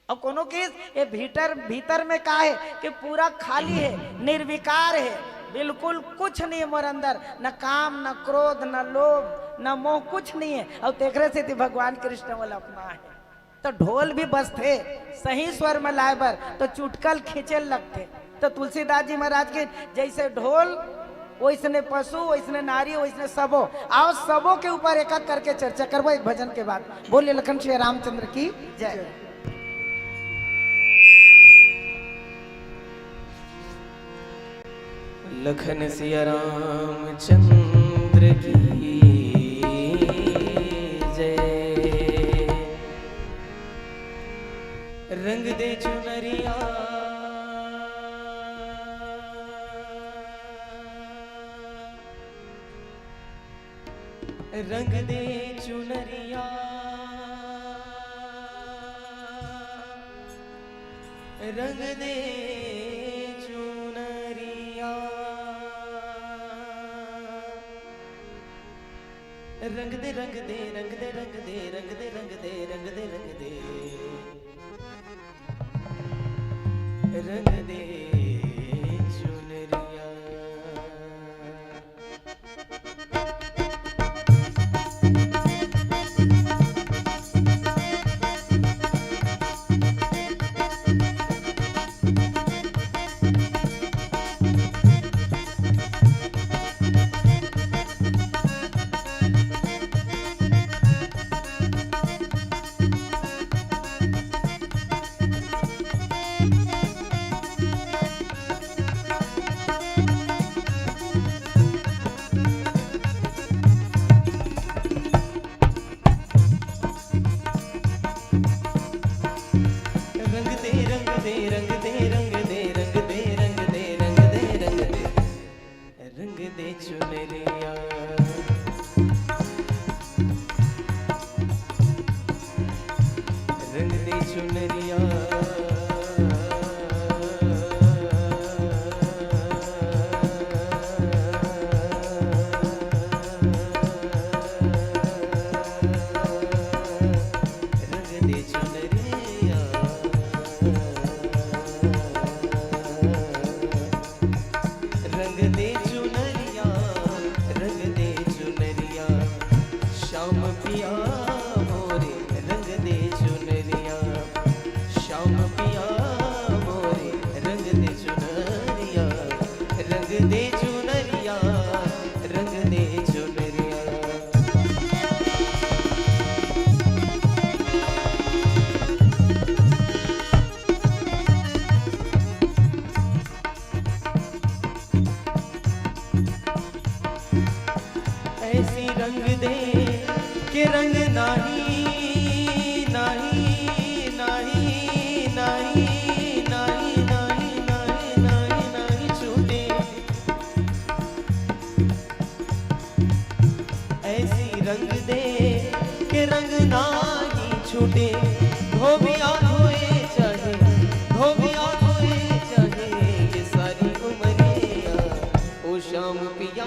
और कोनो किस ये भीतर में का है कि पूरा खाली है निर्विकार है, बिल्कुल कुछ नहीं है मोर अंदर, न काम न क्रोध न लोभ न मोह कुछ नहीं है। और देखरे से थी भगवान कृष्ण वाला अपना है। तो ढोल भी बजते सही स्वर में लाए बर तो चुटकल खींचे लगते। तो तुलसीदास जी महाराज के जैसे ढोल वैसने पशु वैसने नारी वैसने सबो। आओ सबों के ऊपर एक एक करके चर्चा करबो एक भजन के बाद। बोलिए लखन श्री रामचंद्र की जय।
लखन सिया रामचंद्र की जय। रंग दे चुनरिया रंग दे चुनरिया रंग दे चुनरिया रंग दे रंग दे रंग दे रंग दे रंग दे रंग दे रंग दे रंग दे रंग दे चुनरिया। छूटे धोबिया धोए चाहे धोबिया धोए चाहे ये सारी उमरिया ओ शाम पिया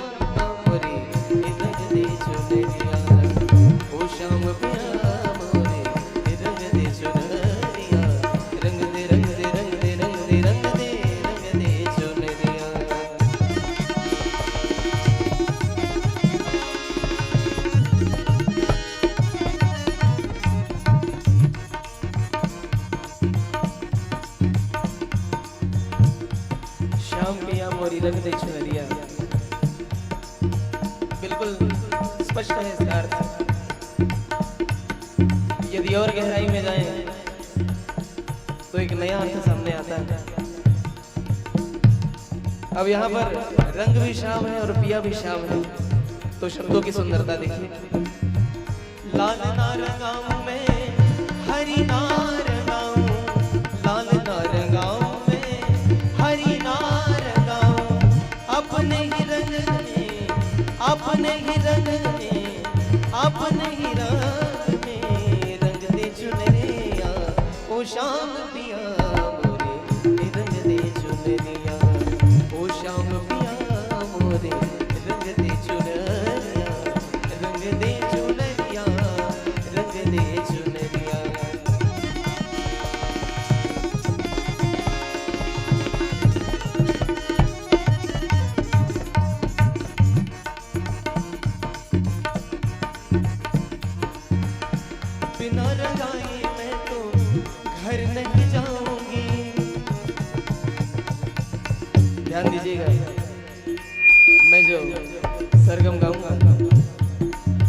मोरे रंग दे चुनरिया ओ शाम पिया मोरे रंग दे चुनरिया रंग दे रंग दे रंग दे रंग दे रंग दे रंग दे चुनरिया। श्याम पिया मोरी रंग दे चुनरिया, बिल्कुल स्पष्ट है इसका अर्थ। यदि और गहराई में जाएं तो एक नया अर्थ सामने आता है। अब यहाँ पर रंग भी श्याम है और पिया भी श्याम है, तो शब्दों की सुंदरता देखिए। लाल नारंगाऊं में हरी नारंगाऊं, लाल नारंगाऊं में हरी नारंगाऊं, अपने ही रंग में अपने ही रंग में अपने ही रंग में रंग दे चुनरिया ओ शाम पिया मोरे रंग दे चुनरिया ओ शाम पिया मोरे रंग दे चुनरिया रंग दे चुनरिया रंग दे चुनरिया। बिना रंगाए मैं तो घर नहीं जाऊंगी। ध्यान दीजिएगा, मैं जो सरगम गाऊंगा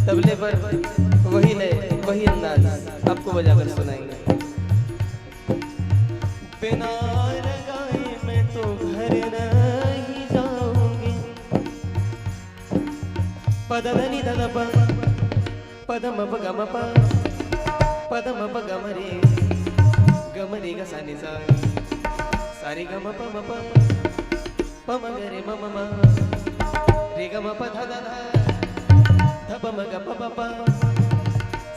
तबले पर वही लय वही अंदाज आपको बजाकर सुनाएंगे। बिना रंगाए मैं तो घर नहीं जाऊंगी। पदधनि ददप पदम पगम प पदम पगम रे गम रे ग सा नि सा सारे गम प म प प म ग रे म म म रे ग म प ध ध ध प म ग प प प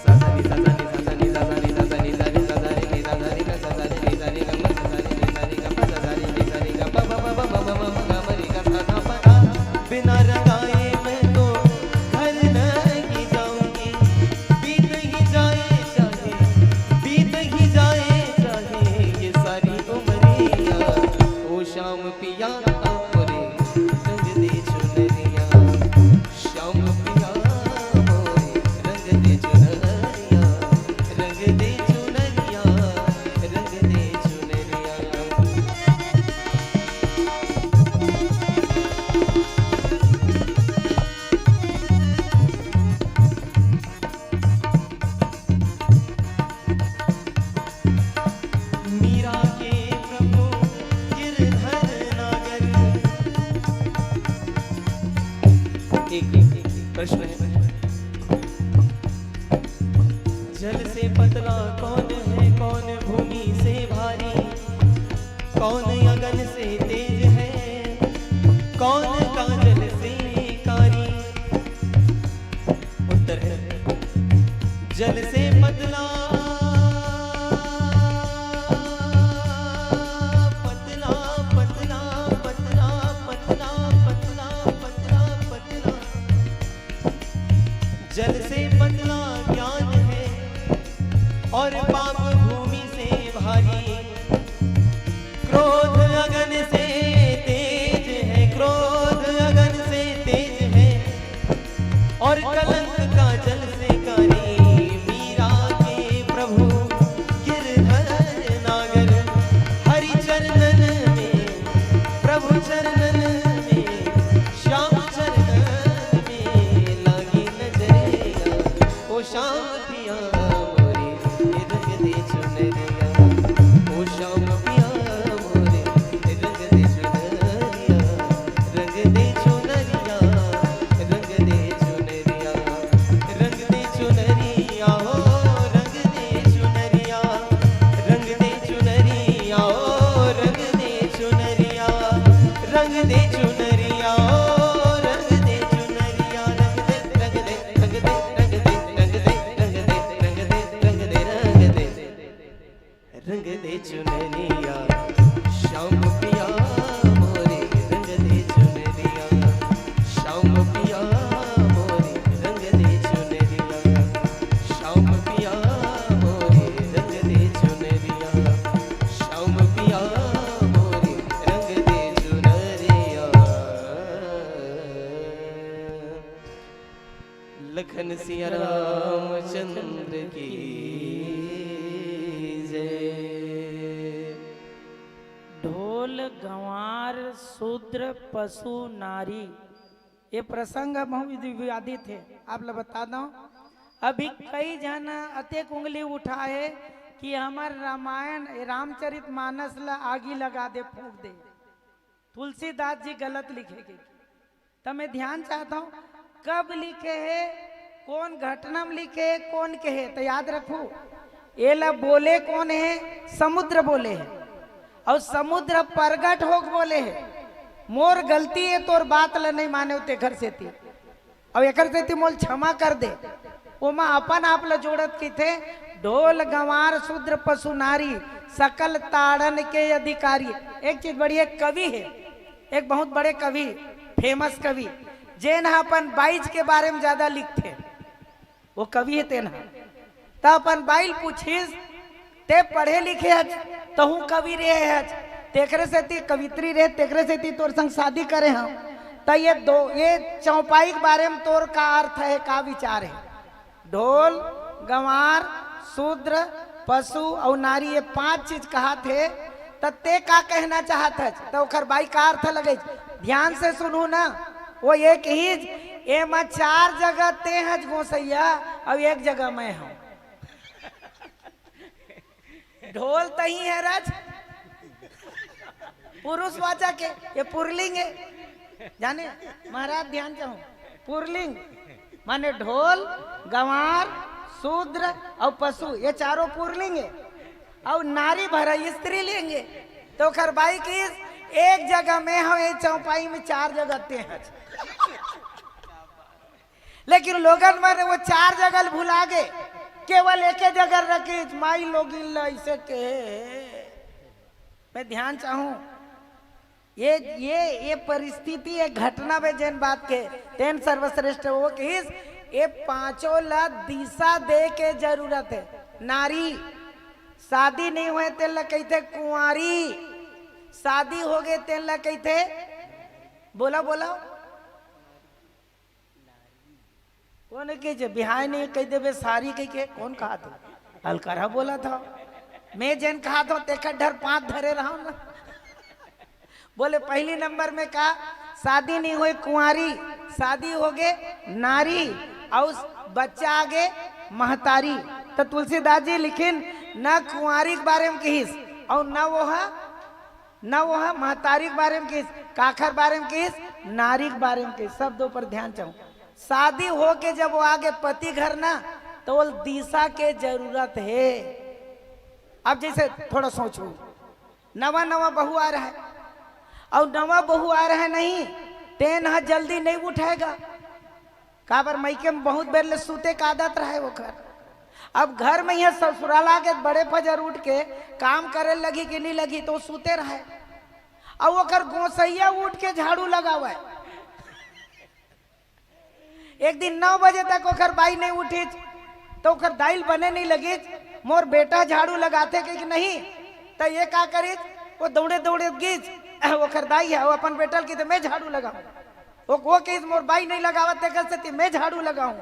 सा सा नि सा सा नि सा सा नि सा सा नि सा सा नि सा नि सा सा रे नि सा सा रे ग सा सा रे नि सा रे ग म सा सा रे नि सा रे ग प सा सा रे नि सा रे ग प प प प म म म ग म रे ग सा धा प धा। बिना रंगाए मैं तो घर नहीं जाऊंगी। बीत ही जाए चाहे बीत ही जाए चाहे ये सारी उमरिया ओ शाम पिया मोरे रंग दे चुनरिया श्याम पिया मोरे रंग दे चुनरिया रंग दे चुनरिया रंग दे चुनरिया। मीरा के प्रभु गिरधर नागर। एक प्रश्न है, जल से पतला कौन है कौन भूमि से भारी, कौन अगन से तेज है कौन काजल से कारी। उत्तर है जल से पतला पतला पतला पतला पतला पतला पतला पतला जल से पतला ज्ञान है और पाप भूमि से भारी। क्रोध अगन से तेज है क्रोध अगन से तेज है और कलंक का जल से कारी। मीरा के प्रभु गिरधर नागर, हरि चरणन में प्रभु चरणन में श्याम चरणन में लागी नजरिया ओ शाम पिया मोरे रंग दे चुनरिया ओ शाम पिया मोरे रंग दे चुनरिया रंग दे चुनरिया रंग दे चुनरिया रंग दे चुनरिया ओ रंग दे चुनरिया रंग दे चुनरिया ओ रंग दे चुनरिया रंग दे चुनरिया ओ रंग दे चुनरिया रंग दे रंग दे रंग दे रंग दे रंग दे रंग दे रंग दे रंग दे रंग दे चुनरिया श्याम पिया मोरे रंग दे चुनरिया श्याम पिया मोरे रंग दे चुनरिया श्याम पिया मोरे रंग दे चुनरिया श्याम पिया मोरे रंग दे चुनरिया। लखन सिया रामचंद्र की जय।
ढोल गंवार शूद्र पशु नारी, ये प्रसंग बहुत विवादित है। आप लोग बता दो, अभी कई जन अतेक उंगली उठाए कि हमार रामायण रामचरित मानस ला आगी लगा दे, फूंक दे। तुलसीदास जी गलत लिखेगे, तो मैं ध्यान चाहता हूँ कब लिखे है, कौन घटना में लिखे है, कौन कहे, तो याद रखो। ये ला बोले कौन है, समुद्र बोले है, और समुद्र प्रगट होक बोले है। मोर गलती है तोर बात ला नहीं माने उते घर से थी, और एक से थी मोल क्षमा कर दे। ओमा अपन आप ला जोड़त की थे, ढोल गंवार शूद्र पशु नारी सकल ताड़न के अधिकारी। एक चीज बड़ी, एक कवि है, एक बहुत बड़े कवि, फेमस कवि, जेन अपन बाइज के बारे में ज्यादा लिखते, वो कवि है तेना। तो अपन बाइल पूछिस ते पढ़े लिखे हज, तो हूँ कवि रहे हज, तेकरे से ती कवित्री रहे, तेकरे से ती तोर संग शादी करे हम। तो ये चौपाई के बारे में तोर का अर्थ है, का विचार है। ढोल गंवार शूद्र पशु और नारी, ये 5 चीज कहा थे, तो ते का कहना चाहत है, तो ओकर बाई का अर्थ लगे। ध्यान से सुनू ना, वो एक ही ए में 4 जगह ते हज गोसैया, और 1 जगह मैं हूं। ढोल तही है रज, पुरुष वाचक है, ये पुरलिंग है, जाने महाराज ध्यान चाहूं, पुरलिंग माने ढोल गंवार शूद्र और पशु, ये चारों पुरलिंग है, और नारी भरा स्त्री लेंगे। तो खरबाई की 1 जगह में हम, ये चौपाई में 4 जगह ते हैं। लेकिन लोगन में वो 4 जगह भुला गए, केवल एक जगह रखे माई लोग ऐसे के। मैं ध्यान चाहूं, ये परिस्थिति, ये घटना में जैन बात के तेन सर्वश्रेष्ठ वो किस, ये 5 ला दिशा दे के जरूरत है। नारी शादी नहीं हुए तेन ला कहते कुंवारी, शादी हो गए तेन ला कहते, बोला बोला कौन कहे बिहार नहीं कह देवे सारी कह के, कौन कहा था, अलकरा बोला था। मैं जैन कहा था तेकर डर 5 धरे रहा ना। बोले पहली नंबर में कहा शादी नहीं हुई कुंवारी, शादी हो गए नारी, और बच्चा आगे महतारी। तो तुलसीदास जी लिखिन न कुंवारी के बारे में कहिस, और न वो महतारी के बारे में कहिस, काखर बारे में कहिस, नारी के बारे में कहिस। शब्दों पर ध्यान चाहूं। शादी हो के जब वो आगे पति घर ना, तो वो दिशा के जरूरत है। अब जैसे थोड़ा सोचो, नवा नवा बहू आ रहा है, और नवा बहू आ रहा है नहीं, तेन हा जल्दी नहीं उठेगा, काबर मैके में बहुत बेर ले सूते का आदत रहा है वो घर। अब घर में यह ससुराला के बड़े फजर उठ के काम करे लगी कि नहीं लगी, तो सूते रहे। और वो कर गोसैया उठ के झाड़ू लगा हुआ है। एक दिन 9 बजे तक ओकर बाई नहीं उठी, तो ओकर दाइल बने नहीं लगी। मोर बेटा झाड़ू लगाते कि नहीं, तो ये का करी, वो दौड़े दौड़े गीज ओकर दाई है, वो अपन बेटल की, तो मैं झाड़ू लगाऊं। वो कही मोर बाई नहीं लगावत कर, मैं झाड़ू लगाऊं।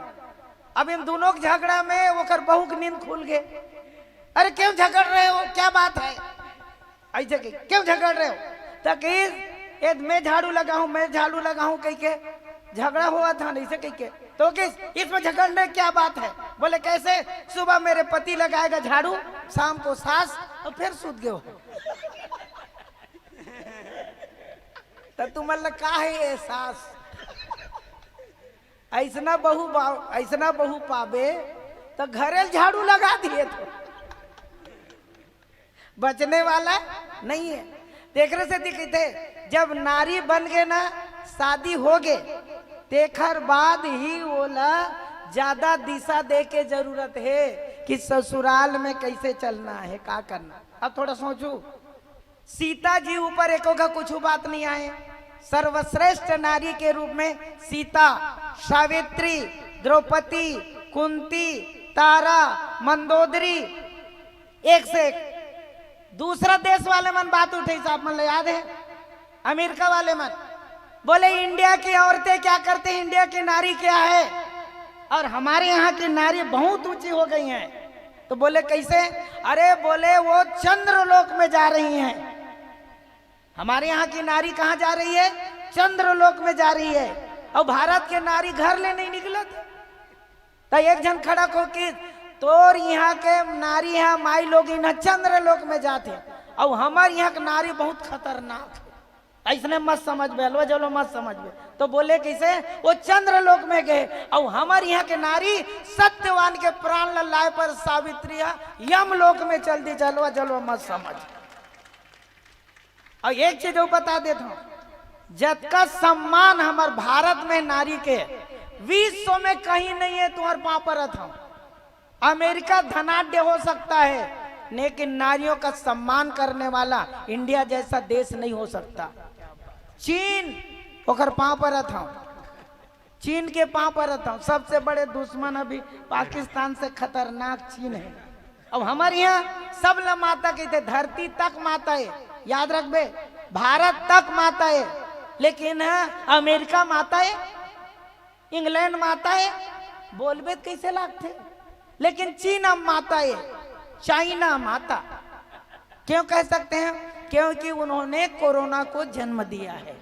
अब इन दोनों के झगड़ा में ओकर बहू की नींद खुल गए। अरे क्यों झगड़ रहे हो, क्या बात है, ऐसे क्यों झगड़ रहे हो, तो कही मैं झाड़ू लगाऊं कह के झगड़ा हुआ था नहीं से कह के। तो किस इसमें झगड़ने क्या बात है, बोले कैसे, सुबह मेरे पति लगाएगा झाड़ू, शाम को सास, और फिर सूत गए। तो तुम का है ये सास, ऐसना बहू पावे तो घरेल झाड़ू लगा दिए, तो बचने वाला नहीं है। देख रहे से दिखते, जब नारी बन गए ना, शादी हो गए, तेखर बाद ही बोला ज्यादा दिशा दे के जरूरत है कि ससुराल में कैसे चलना है, क्या करना। अब थोड़ा सोचू, सीता जी ऊपर एको का कुछ बात नहीं आए। सर्वश्रेष्ठ नारी के रूप में सीता, सावित्री, द्रौपदी, कुंती, तारा, मंदोदरी, एक से एक। दूसरा देश वाले मन बात उठे साहब, मन याद है अमेरिका वाले मन बोले इंडिया की औरतें क्या करते हैं, इंडिया की नारी क्या है, और हमारे यहाँ की नारी बहुत ऊंची हो गई हैं। तो बोले कैसे? अरे बोले वो चंद्रलोक में जा रही हैं। हमारे यहाँ की नारी कहाँ जा रही है? चंद्रलोक में जा रही है। और भारत के नारी घर ले नहीं निकलत। तो एक जन खड़ा हो कि तोर यहाँ के नारी है माई लोग इन चंद्रलोक में जाते, और हमारे यहाँ के नारी बहुत खतरनाक है, ऐसने मत समझ में, हलवा जलो मत समझ में। तो बोले कैसे? वो चंद्रलोक में गए, और हमारे यहाँ के नारी सत्यवान के प्राण लाए पर सावित्री यमलोक में चल दी, जलवा जलवा मत समझ। और एक चीज बता देता हूं, जब का सम्मान हमारे भारत में नारी के विश्व में कहीं नहीं है। तुम्हारे पाँव पर था अमेरिका धनाढ्य हो सकता है, लेकिन नारियों का सम्मान करने वाला इंडिया जैसा देश नहीं हो सकता। चीन ओकर पाँव पर था, चीन के पाँव पर था। सबसे बड़े दुश्मन अभी पाकिस्तान से खतरनाक चीन है। अब हमारे यहाँ सब ल माता कहते, धरती तक माता है, याद रख बे, भारत तक माता है, लेकिन अमेरिका माता है, इंग्लैंड माता है, बोलबे कैसे लगते। लेकिन चीन अब माता है, चाइना माता। क्यों कह सकते हैं? क्योंकि उन्होंने कोरोना को जन्म दिया है।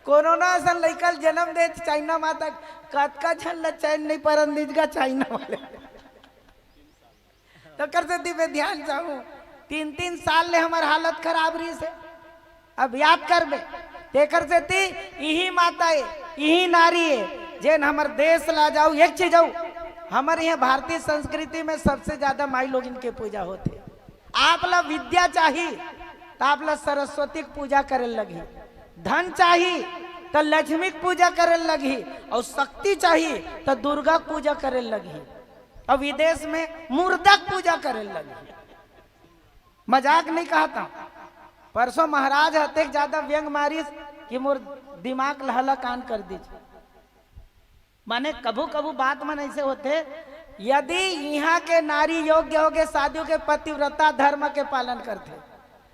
कोरोना सन लइकल जन्म दे चाइना माता, कत का झल चैन नहीं परंदिज का चाइना वाले। तो कर से दिव्य ध्यान चाहूँ, 3-3 साल ले हमार हालत खराब रही से। अब याद कर बे, तेकर से ती यही माता है, यही नारी है जेन हमार देश ला जाऊ। एक चीज जाऊ, हमारे यहाँ भारतीय संस्कृति में सबसे ज्यादा माई लोग इनके पूजा होते। आप ला विद्या चाहिए तो आप ला सरस्वती की पूजा करे लगी, धन चाहिए तो लक्ष्मी की पूजा करे लगी, और शक्ति चाहिए तो दुर्गा पूजा करे लगी, और विदेश में मुर्दा पूजा करे लगी। मजाक नहीं कहता। परसों महाराज हते ज्यादा व्यंग मारिस कि मोर दिमाग लहला कान कर दीजिए। माने कभू कभू बात मन ऐसे होते, यदि यहाँ के नारी योग्य हो गए शादियों के पतिव्रता धर्म के पालन करते,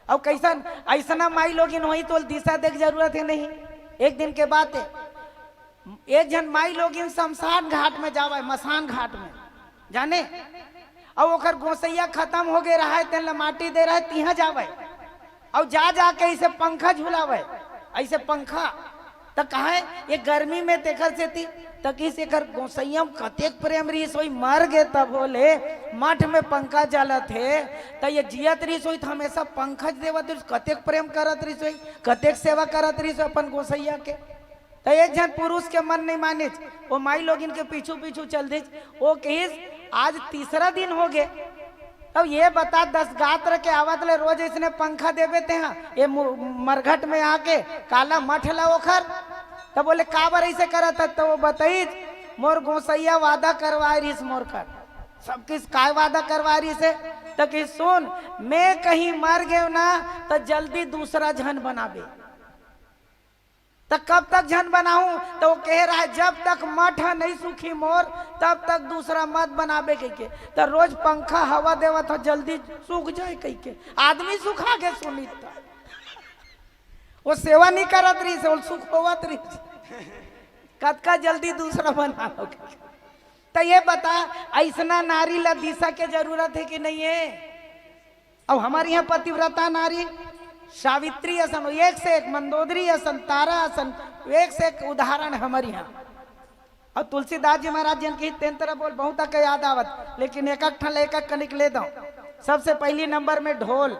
और कैसन ऐसा माई लोग वही तो दिशा देख जरूरत है नहीं। एक दिन के बात है, एक जन माई लोग शमशान घाट में जावा, मसान घाट में जाने, और ओकर गोसैया खत्म हो गए रहा है, तेल माटी दे रहा है, तिहा जावे, और जा जाके ऐसे पंखा झुलावे, ऐसे पंखा। तो कहा है ये गर्मी में तेखर से थी तकी से कर गोसैया कतेक प्रेम रही सोई, मर गए तब बोले मठ में पंखा जलत है, तो ये जियत रही सोई तो हमेशा पंखा देवत रही, कतेक प्रेम करत रही सोई, कतेक सेवा करत रही सोई अपन गोसैया के। तो एक जन पुरुष के मन नहीं माने, वो माई लोग इनके पीछू पीछू चल दे। वो कहिस आज 3रा दिन हो गए, अब ये बता 10 गात्र के आवत ले रोज इसने पंखा देवे थे, हाँ ये मरघट में आके काला मठ ला ओखर। तो बोले काबर ऐसे करत है? तो वो बताई मोर गोसैया वादा करवा रही मोर कर। सब किस काय वादा करवा रही से? तो कि सुन, मैं कहीं मर गए ना तो जल्दी दूसरा झन बनाबे। तो कब तक झन बनाऊं? तो वो कह रहा है जब तक मठ नहीं सूखी मोर तब तक दूसरा मत बनाबे कह के। तो रोज पंखा हवा देवा तो जल्दी सूख जाए कह के। आदमी सूखा के सुनी तो वो सेवा नहीं करत रही से, वो सुख होवत रही कद का जल्दी दूसरा बना लो। तो ये बता ऐसा नारी ला दिशा के जरूरत है कि नहीं है? अब हमारे यहाँ पतिव्रता नारी सावित्री असन, एक से एक मंदोदरी असन, तारा असन, एक से एक उदाहरण हमारे यहाँ। और तुलसीदास जी महाराज जन की 3 तरह बोल बहुत तक याद आवत, लेकिन एक एक कनिक ले दो। सबसे पहली नंबर में ढोल,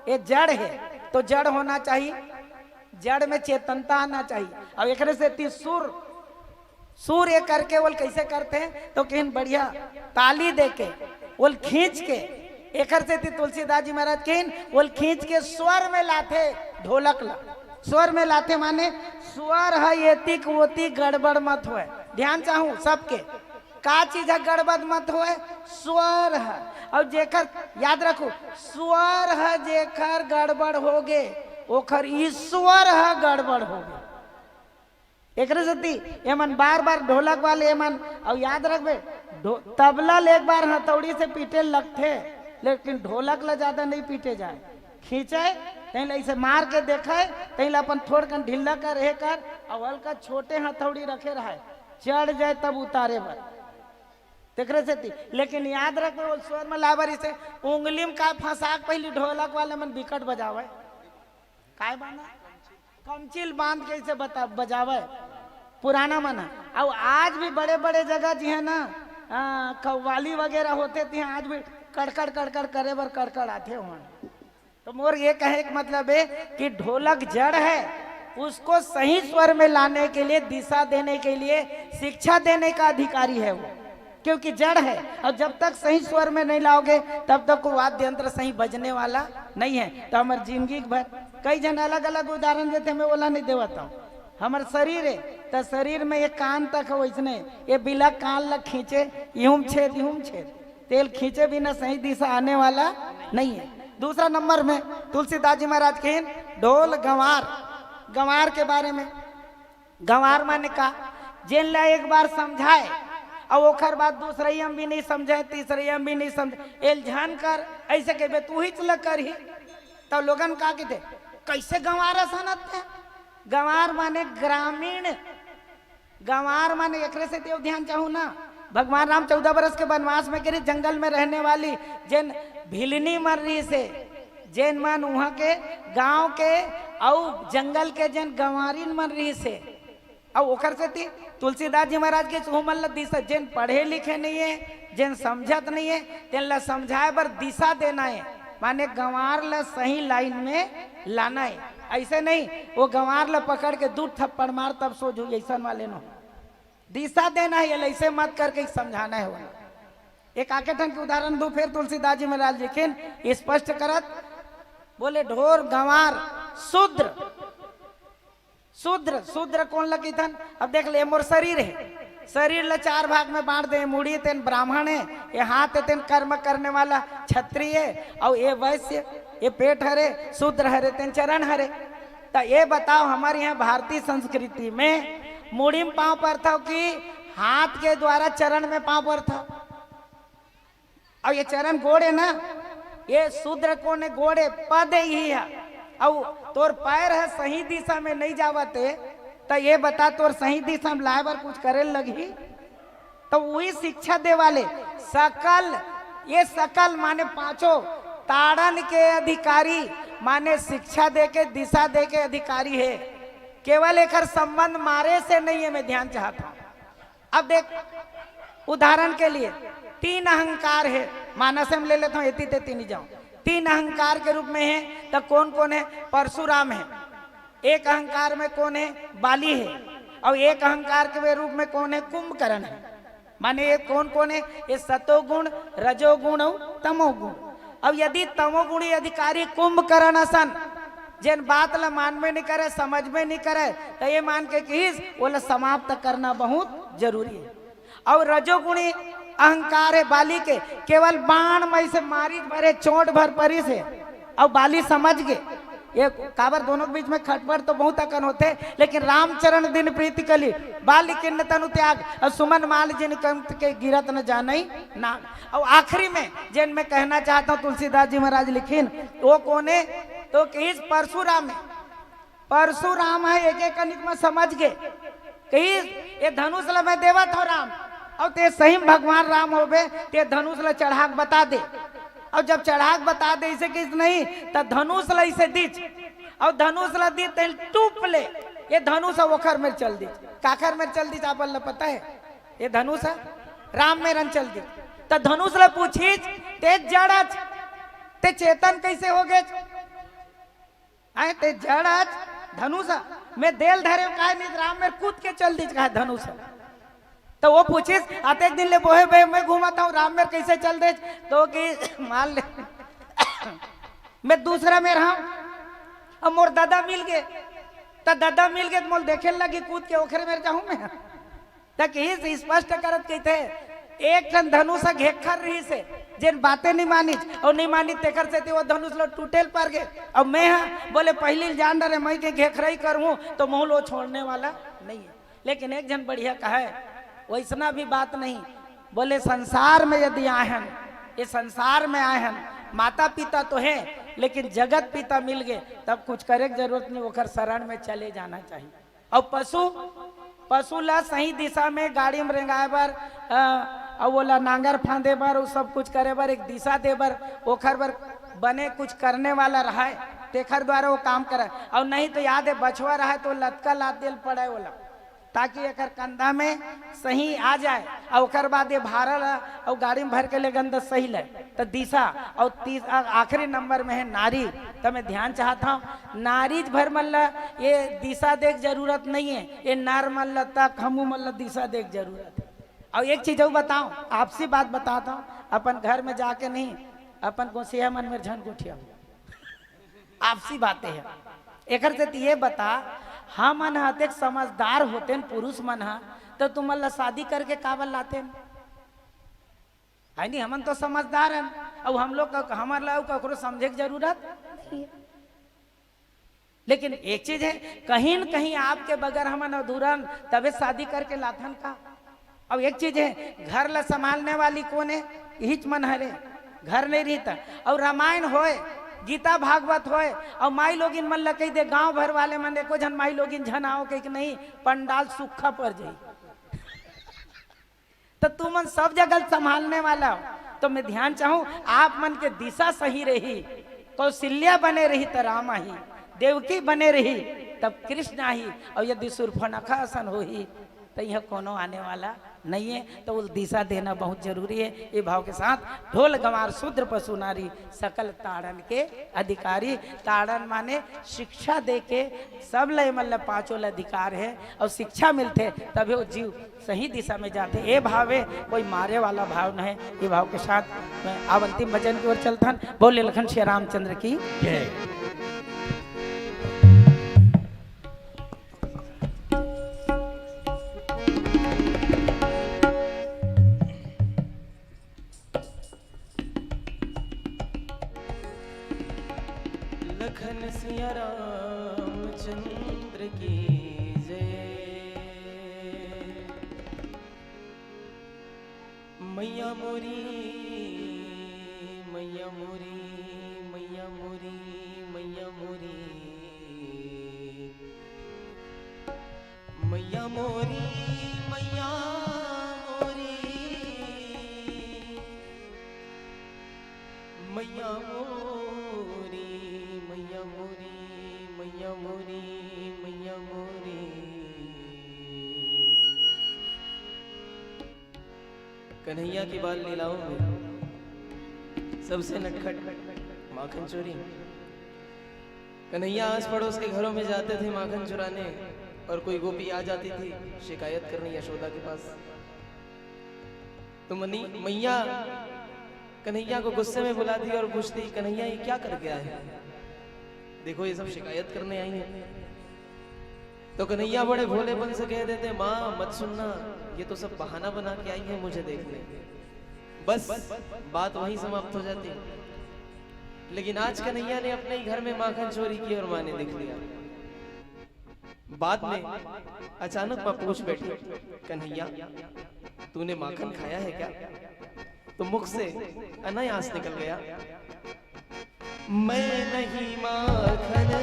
ये जड़ है तो जड़ होना चाहिए, जड़ में चेतनता आना चाहिए। अब एक से सुर, सुर ये करके बोल कैसे करते हैं? तो कहीं बढ़िया ताली दे के बोल खींच के, एक से तुलसीदास जी महाराज कहीं बोल खींच के स्वर में लाते, ढोलक ला स्वर में लाते, माने स्वर है एतिक वोती गड़बड़ मत हुए। ध्यान चाहूं सबके, का चीज है गड़बड़ मत होए, स्वर है। और जेकर याद रखो, स्वर है जेकर गड़बड़ होगे ओखर ईश्वर है गड़बड़ होगे। एक सती एमन बार बार ढोलक वाले एमन और याद रखबे तबला ले एक बार हथौड़ी से पीटे लगते, लेकिन ढोलक ला ज्यादा नहीं पीटे जाए, खींचे तैला ऐसे मार के देखे, तैला अपन थोड़ कर ढीला कर रहे कर और हल्का छोटे हथौड़ी रखे रहे, चढ़ जाए तब उतारे बर देख रहे थे। लेकिन याद रख वो स्वर में लाबर से उंगली में का फंसा पहली ढोलक वाले मन विकट बजावे, काय बाना कमचिल बांध के इसे बजावे पुराना मन है। और आज भी बड़े बड़े जगह जी है ना कव्वाली वगैरह होते थे, आज भी कड़कड़ कड़कड़ करे बर कड़कड़ आते हो। तो मोर ये कहे का मतलब है कि ढोलक जड़ है, उसको सही स्वर में लाने के लिए, दिशा देने के लिए, शिक्षा देने का अधिकारी है वो, क्योंकि जड़ है। और जब तक सही स्वर में नहीं लाओगे तब तक वो वाद्य यंत्र सही बजने वाला नहीं है। तो हमारे जिंदगी भर कई जन अलग अलग उदाहरण देते, मैं बोला नहीं देवता हूँ। हमारे शरीर है तो शरीर में एक कान तक है वैसने, ये बिला कान लग खींचे यूं छेद तेल खींचे बिना सही दिशा आने वाला नहीं है। दूसरा नंबर में तुलसीदास जी महाराज के ढोल गंवार के बारे में, गंवार माने का जिन ला एक बार समझाए और ओखर बाद दूसरे हम भी नहीं समझे, तीसरे हम भी नहीं समझे, एलझान कर ऐसे कहे तू ही चल कर ही। तब लोगन का कहते कैसे गंवार सनत है। गंवार माने ग्रामीण, गंवार माने एक से तेव ध्यान चाहू ना, भगवान राम 14 बरस के वनवास में गिरी, जंगल में रहने वाली जिन भिलनी मर रही से जैन मन वहाँ के गांव के और जंगल के जन गंवारीन मन रही से, और ओकर से थी तुलसीदास जी महाराज के सुमल दिशा जिन पढ़े लिखे नहीं है, जिन समझत नहीं है, तेन ला समझाए बर दिशा देना है, माने गंवार ला सही लाइन में लाना है। ऐसे नहीं वो गंवार ला पकड़ के 2 थप्पड़ मार तब सो जो, ऐसा वाले नो दिशा देना है, ऐसे मत करके समझाना है। एक आके ठन के उदाहरण दो फिर तुलसीदास जी महाराज लिखिन स्पष्ट करत, बोले ढोर गंवार शूद्र, शूद्र कौन लगी थन। अब देख ले मोर शरीर है, शरीर ला 4 भाग में बांट दे, मुड़ी तेन ब्राह्मण है, ये हाथ तेन कर्म करने वाला क्षत्रिय है, और ये वैश्य, ये पेट हरे शूद्र हरे तेन चरण हरे। तो ये बताओ हमारे यहाँ भारतीय संस्कृति में मुड़ी में पांव पर था कि हाथ के द्वारा चरण में पांव पर था, और ये चरण गोड़े ना, ये शूद्र कौन है, गोड़े पद ही है, और तोर पैर है सही दिशा में नहीं जावते, तो ये बता तोर सही दिशा में लाए बार कुछ करे लगी। तो वही शिक्षा दे वाले सकल, ये सकल माने 5 ताड़न के अधिकारी, माने शिक्षा दे के दिशा दे के अधिकारी है, केवल एक संबंध मारे से नहीं है। मैं ध्यान चाहता हूं, अब देख उदाहरण के लिए 3 अहंकार है, मानस में ले लेता हूँ, एती तेती नहीं जाऊं। 3 अहंकार के रूप में है, तो कौन कौन है, परशुराम है, एक अहंकार में कौन है, बाली है, और एक अहंकार के रूप में कौन है, कुंभकर्ण है। माने ये कौन कौन है, ये सतोगुण, रजोगुण और तमोगुण। अब यदि तमोगुणी अधिकारी कुंभकर्ण असन जिन बात ला मान में नहीं करे, समझ में नहीं करे, तो ये मान के किस वो ला समाप्त करना बहुत जरूरी है। और रजोगुणी अहंकार है बाली के, केवल बाण मई से मारी भरे चोट भर परी से, और बाली समझ गए। ये काबर दोनों के बीच में खटपट तो बहुत अकन होते, लेकिन रामचरण दिन प्रीति कली बाल किन्न तनु त्याग, और सुमन माल जिन कंत के गिरत न जाने ना। और आखिरी में जिन मैं कहना चाहता हूँ तुलसीदास जी महाराज लिखिन, वो कौन है, तो किस परशुराम है। परशुराम है एक एक कनिक में समझ गए कहीं ये धनुष ला मैं देवत हो राम, और ते सही भगवान राम हो बे, ते धनुष ला चढ़ाक बता दे, और जब चढ़ाक बता दे इसे किस नहीं तो धनुष ला इसे दीच, और धनुष ला दी तेल टूप ले, ये धनुष ओखर में चल दी, काखर में चल दी, आप ला पता है ये धनुष है, राम में रन चल दी। तो धनुष ला पूछी ते जड़च ते चेतन कैसे हो गए, आए ते जड़च धनुष में देल धरे का नहीं, राम में कूद के चल दी कहा धनुष। तो वो पूछिस आते एक दिन ले बोहे बे मैं घुमाता हूँ राम में कैसे चल दे, तो कि मान ले मैं दूसरा में रहा, अब मोर दादा मिल गए, तो दादा मिल गए तो मोल देखे लगी कूद के ओखरे में जाऊं मैं, तक ही से स्पष्ट करत कहते एक ठन धनुष घेखर रही से जिन बातें नहीं मानी और नहीं मानी तेकर से वो धनुष लो टूटेल पर गए। अब मैं हाँ बोले पहली जान डरे मैं के घेखरई करूँ तो मुँह लो छोड़ने वाला नहीं है। लेकिन एक जन बढ़िया कहा है वैसना भी बात नहीं, बोले संसार में यदि आयन, ये संसार में आयन माता पिता तो है लेकिन जगत पिता मिल गए तब कुछ करे जरूरत नहीं, वो शरण में चले जाना चाहिए। और पशु ला सही दिशा में गाड़ी में रेंगाए बर और बोला नांगर फांदे बर वो सब कुछ करे बर एक दिशा दे बर ओखर बर बने कुछ करने वाला रहा है तेखर द्वारा वो काम करे। और नहीं तो याद है बछवा रहा है तो लटका लाद दिल पड़े बोला ताकि एक कंधा में सही आ जाए और ओकर बाद ये भारल और गाड़ी में भर के ले गंदा सही ले तो दिशा। और आखिरी नंबर में है नारी। तो मैं ध्यान चाहता हूँ नारी भर मल्ला ये दिशा देख जरूरत नहीं है, ये नार मल्ला तक हमू मल्ला दिशा देख जरूरत है। और एक चीज और बताऊं, आपसी बात बताता हूँ, अपन घर में जाके नहीं अपन को सिया मन में झन गुठिया आपसी बातें हैं। एक ये बता हम मन हते समझदार होते पुरुष मन हा तो तुम ला शादी करके काबल लाते है नहीं, हमन तो समझदार हैं और हम लोग हमार ला ककरो समझे की जरूरत नहीं है। लेकिन एक चीज है कहीं न कहीं आपके बगैर हमन अधूरा तबे शादी करके लाथन का। अब एक चीज है घर ला संभालने वाली कौन है, यही मन हरे घर नहीं रहता। और रामायण होए गीता भागवत होए और माई लोगिन मन कही दे गांव भर वाले मन को जन माई लोगिन झन आओ कही नहीं पंडाल सूखा पड़ जाये तो तू मन सब जगह संभालने वाला हो। तो मैं ध्यान चाहूं आप मन के दिशा सही रही, कौशल्या बने रही तो राम आई, देवकी बने रही तब कृष्ण आई, और यदि सुरफनखा आसन हो ही तो यह कोनो आने वाला नहीं है। तो उस दिशा देना बहुत जरूरी है। ये भाव के साथ ढोल गंवार शूद्र पशु नारी सकल ताड़न के अधिकारी। ताड़न माने शिक्षा दे के सब लय मतलब पांचों अधिकार है और शिक्षा मिलते तभी वो जीव सही दिशा में जाते। ये भाव है कोई मारे वाला भाव न है। ये भाव के साथ मैं अब अंतिम भजन की ओर चलता हूं। बोले लखन श्री रामचंद्र की जय।
लखन सिया रामचंद्र की जय। मैया मोरी मैया मोरी मैया मोरी मैया मोरी मैया मोरी मैया मोरी मैया मोरी मैया मोरी मैया मोरी मैया मोरी। कन्हैया की बाल लीलाओं में सबसे नटखट माखन चोरी। कन्हैया आस पड़ोस के घरों में जाते थे माखन चुराने और कोई गोपी आ जाती थी शिकायत करने यशोदा के पास। तो मैया कन्हैया को गुस्से में बुलाती और पूछती कन्हैया ये क्या कर गया है, देखो ये सब शिकायत करने आई है। तो कन्हैया बड़े भोलेपन से कह देते माँ मत सुनना, ये तो सब बहाना बना के आई है मुझे देखने। बस बात वहीं समाप्त हो जाती। लेकिन आज कन्हैया ने अपने ही घर में माखन चोरी की और माँ ने देख लिया। बाद में अचानक माँ पूछ बैठी कन्हैया तूने माखन खाया है क्या? तो मुख से अनायास निकल गया मैं नहीं माखन खायो।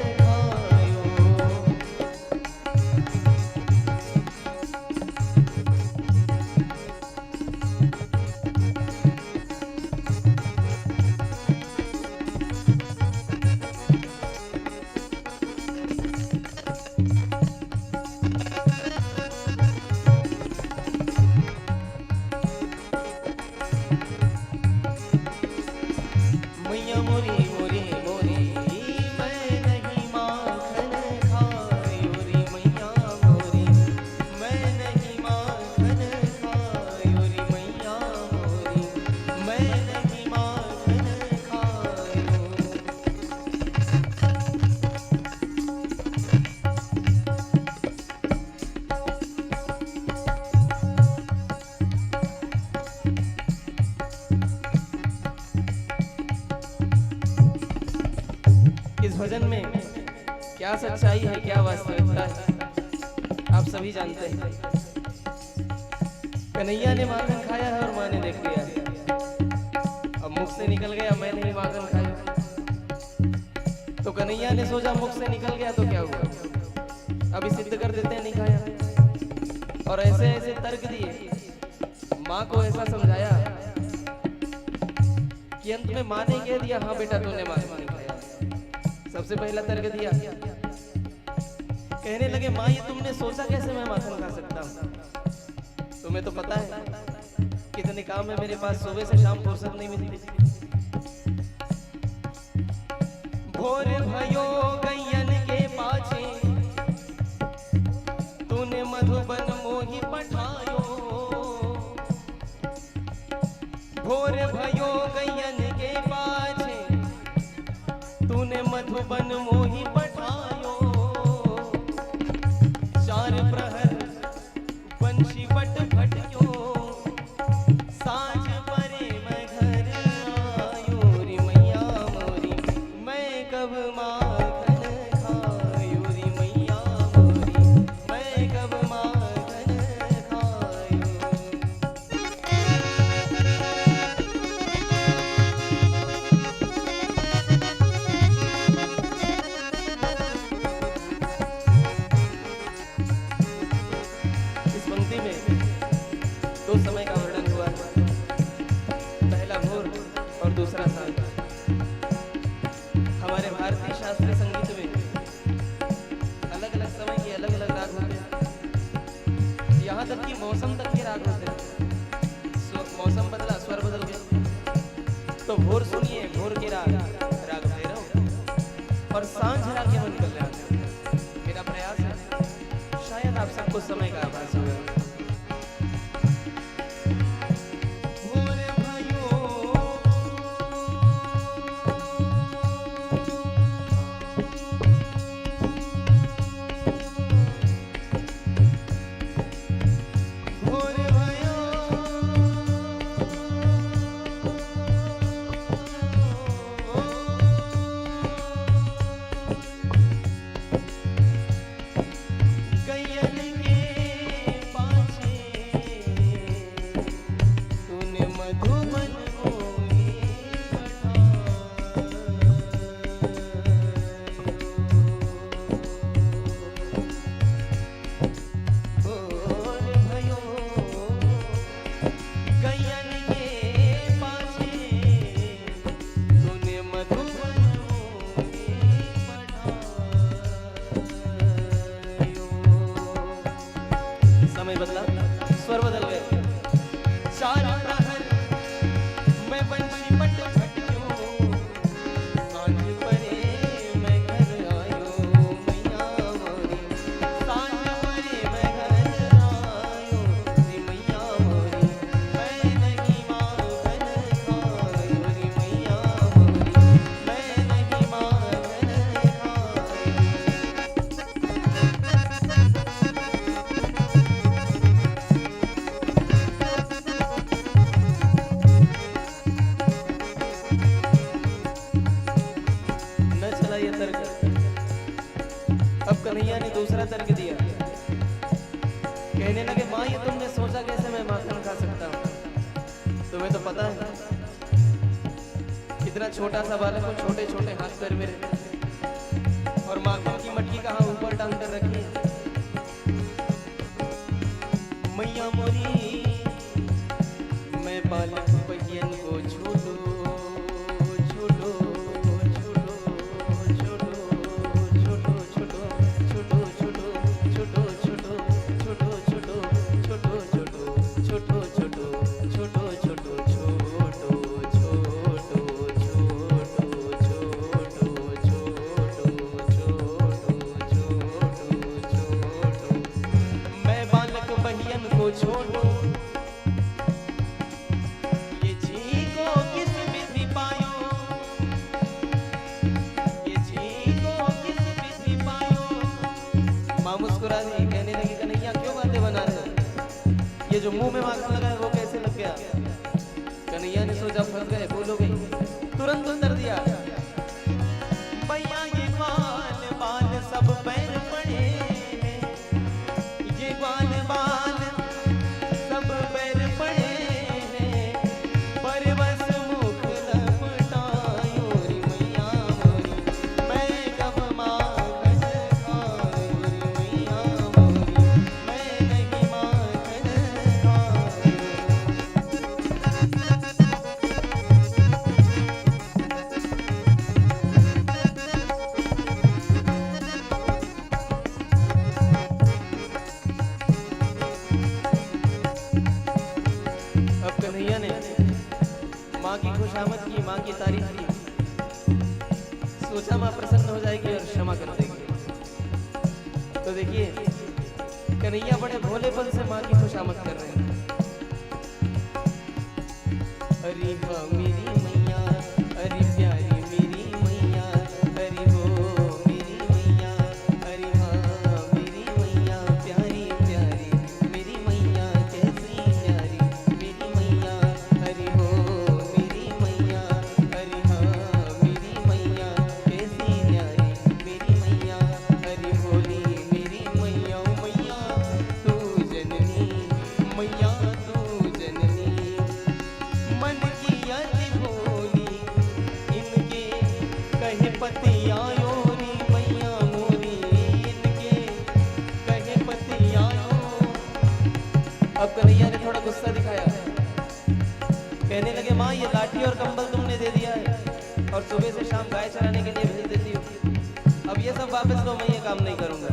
मैया मोरी मोरी मोरी मैं नहीं भजन में क्या सच्चाई है, क्या वास्तविकता है, आप सभी जानते हैं। कन्हैया ने माखन खाया है और माँ ने देख लिया है। अब मुख से निकल गया, मैंने ही माखन खाया। तो कन्हैया ने सोचा मुख से निकल गया तो क्या हुआ, अभी सिद्ध कर देते हैं नहीं खाया। और ऐसे ऐसे तर्क दिए, माँ को ऐसा समझाया कि अंत में माँ ने कह दिया हाँ बेटा तूने माखन नहीं खाया। सबसे पहला तर्क दिया, कहने लगे माँ ये तुमने सोचा कैसे मैं माखन खा सकता हूँ, तुम्हें तो पता है कितने काम है मेरे पास, सुबह से शाम फुर्सत नहीं मिलती। भोर भयो गैयन के पाछे तूने मधुबन मोहि पठायो। भोर भयो गैयन के पाछे तूने मधुबन मोहि पठायो। चार प्रहर बंशी बट भटक्यो, साँझ परे मैं घर आयो। री मैया मोरी मैं कब माखन खायो, री मैया मोरी मैं कब माखन खायो। इस पंक्ति में दो समय का वर्णन हुआ है, पहला भोर और दूसरा सांझ। हमारे भारतीय शास्त्रीय संगीत में अलग अलग समय के अलग अलग राग होते हैं, यहाँ तक कि मौसम तक के राग होते हैं। मौसम बदला, स्वर बदल गए। तो भोर सुनिए, भोर के राग राग भैरव, और सांझ राग यमन कल्याण। मेरा प्रयास है शायद आप सबको समय का आभास होगा। भोर भयो भोर भयो गैयन के पाछे तूने मधुबन मोहि पठायो। भोर भयो गैयन के पाछे तूने मधुबन मोहि पठायो। समय बदला, स्वर बदल गए। चार प्रहर मैं बंशी बट भटक्यो, सांझ परे मैं घर आयो। मैया मोरी सांझ परे मैं घर आयो। री मैया मोरी मैं नहीं माखन खायो। री मैया मोरी मैं नहीं माखन न चला ये तर्क। अब कन्हैया ने दूसरा तर्क दिया, कहने लगे माँ ये तुमने सोचा कैसे मैं माखन खा सकता हूँ, तुम्हें तो पता है कितना छोटा सा बालक हूँ, छोटे छोटे हाथ पैर मेरे, और माखन की मटकी कहाँ ऊपर टांग कर रखी है। मैया मोरी मैं बालक पहियन को छोड़ो छोड़ो छोड़ो छोड़ो छोड़ो छोड़ो छोड़ो छोड़ो छोड़ो छोड़ो छोड़ो छोड़ो छोड़ो छोड़ो छोड़ो छोड़ो छोड़ो छोड़ो मैं बालक बहियन को छोड़ो। ये जी को किस विधि पायो, ये जी को किस विधि पायो। माँ मुस्कुरा दी, कहने लगी कन्हैया क्यों बातें बना रहे हो, ये जो मुंह में माखन लगा है वो कैसे लग गया। कन्हैया ने सोचा फंस गए, बोलो गई, तुरंत उत्तर दिया भैया ये सब पैर पड़े हैं, ये बाल बाल सब पैर पड़े हैं, पर बस मुख लपटायो रे मैया मोरी, मैं कब माखन खाऊं रे मैया मोरी, मैं नहीं माखन खाऊं। अब कन्हैया ने माँ की खुशामद की, माँ की तारीफ की, सोचा माँ प्रसन्न हो जाएगी और क्षमा कर देगी। तो देखिए कन्हैया बड़े भोलेपन से माँ की खुशामद कर रहे हैं। अरे हाँ मेरी मैया, अरे प्यारी मेरी मैया, अरे हो मेरी मैया, अरे हाँ मेरी मैया, प्यारी प्यारी मेरी मैया, कैसी प्यारी मेरी मैया, अरे हो मेरी मैया, अरे हाँ मेरी मैया, कैसी प्यारी मेरी मैया, अरे भोली मेरी मैया, ओ मैया तू जननी, मैया तू जननी, मन की अति भोली इनके कहे पति आयो रे मैया मोरी, इनके कहे पति आयो। अब कन्हैया ने थोड़ा गुस्सा दिखाया, कहने लगे माँ ये लाठी और कंबल तुमने दे दिया है और सुबह से शाम गाय चराने के लिए भेज देती हो, अब ये सब वापस लो, मैं ये काम नहीं करूंगा।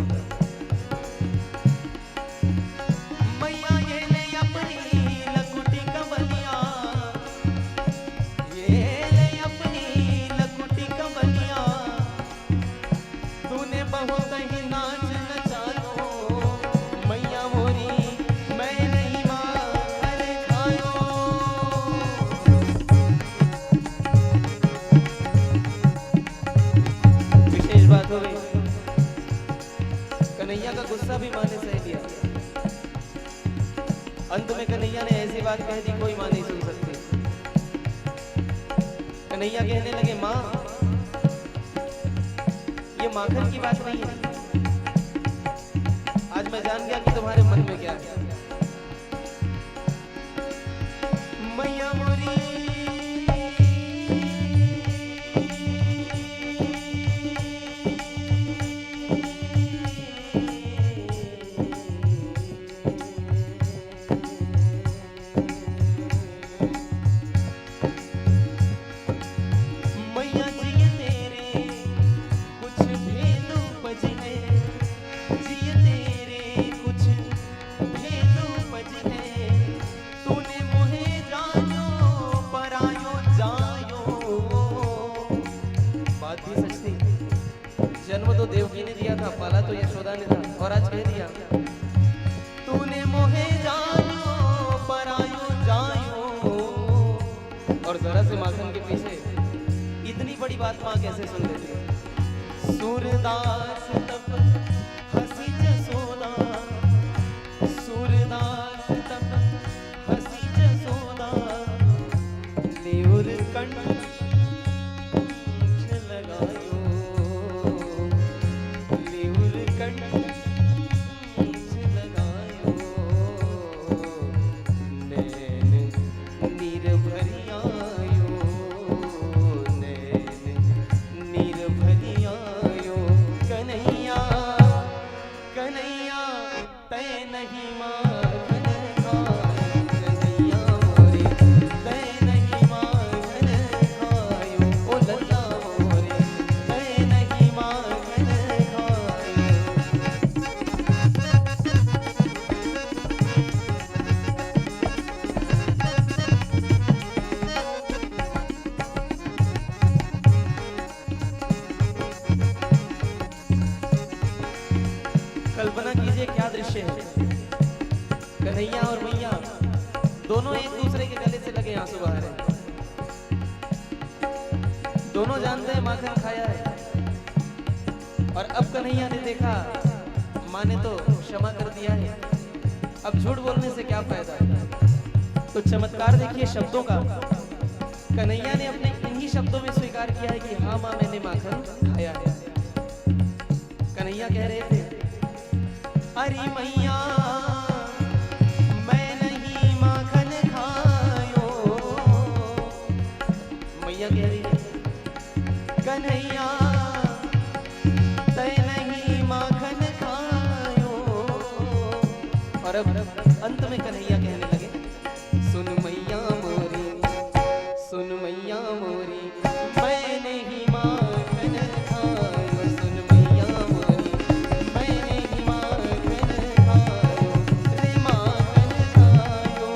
मैया ये ले अपनी लकुटी कंबलिया, ये ले अपनी लकुटी कंबलिया, तूने बहुत ही नाच नचायो मैया मोरी, मैं नहीं माखन खायो। विशेष बात हो गई, कन्हैया का गुस्सा भी माँ ने सह लिया। अंत में कन्हैया ने ऐसी बात कह दी कोई माँ नहीं सुन सकती। कन्हैया कहने लगे माँ ये माखन की बात नहीं है, आज मैं जान गया कि तुम्हारे मन में क्या है। मैया मोरी मैया जिए तेरे कुछ भेद उपज है, जिए तेरे कुछ भेद उपज है, तूने मोहे जानो परायो जायो। बात भी सच थी, जन्म तो देवकी ने दिया था, पाला तो यशोदा ने था, और आज कह दिया तूने मोहे जानो परायो जायो। और जरा से माखन के पीछे इतनी बड़ी बात माँ कैसे सुन लेती है। सूरदास तब हंसी जसोदा, सूरदास तब हंसी जसोदा, लेउर कंठ लगायो, लेउर कंठ लगायो, नैन नीर भरियायो, नैन नीर भरियायो, कन्हैया कन्हैया तै नहीं माखन खायो, कन्हैया मोरे तै नहीं माखन खायो, ओ लल्ला मोरे तै नहीं माखन खायो। कल्पना कीजिए क्या दृश्य है, कन्हैया और मैया दोनों एक दूसरे के गले से लगे आंसू बहा रहे हैं। दोनों जानते हैं माखन खाया है, और अब कन्हैया ने देखा माँ ने तो क्षमा कर दिया है, अब झूठ बोलने से क्या फायदा। तो चमत्कार देखिए शब्दों का, कन्हैया ने अपने इन्हीं शब्दों में स्वीकार किया है कि हाँ माँ मैंने माखन खाया है। कन्हैया कन्हैया कह रहे थे, अरे मैया मैं नहीं माखन खायो। मैया कह रही है कन्हैया तय नहीं माखन खायो। और अब अंत में कन्हैया कहने लगे, सुन मैया मोरी, सुन मैया मोरी, मैं नहीं माखन खायो। सुन मैया मोरी, मैं नहीं माखन खायो। रे माखन खायो,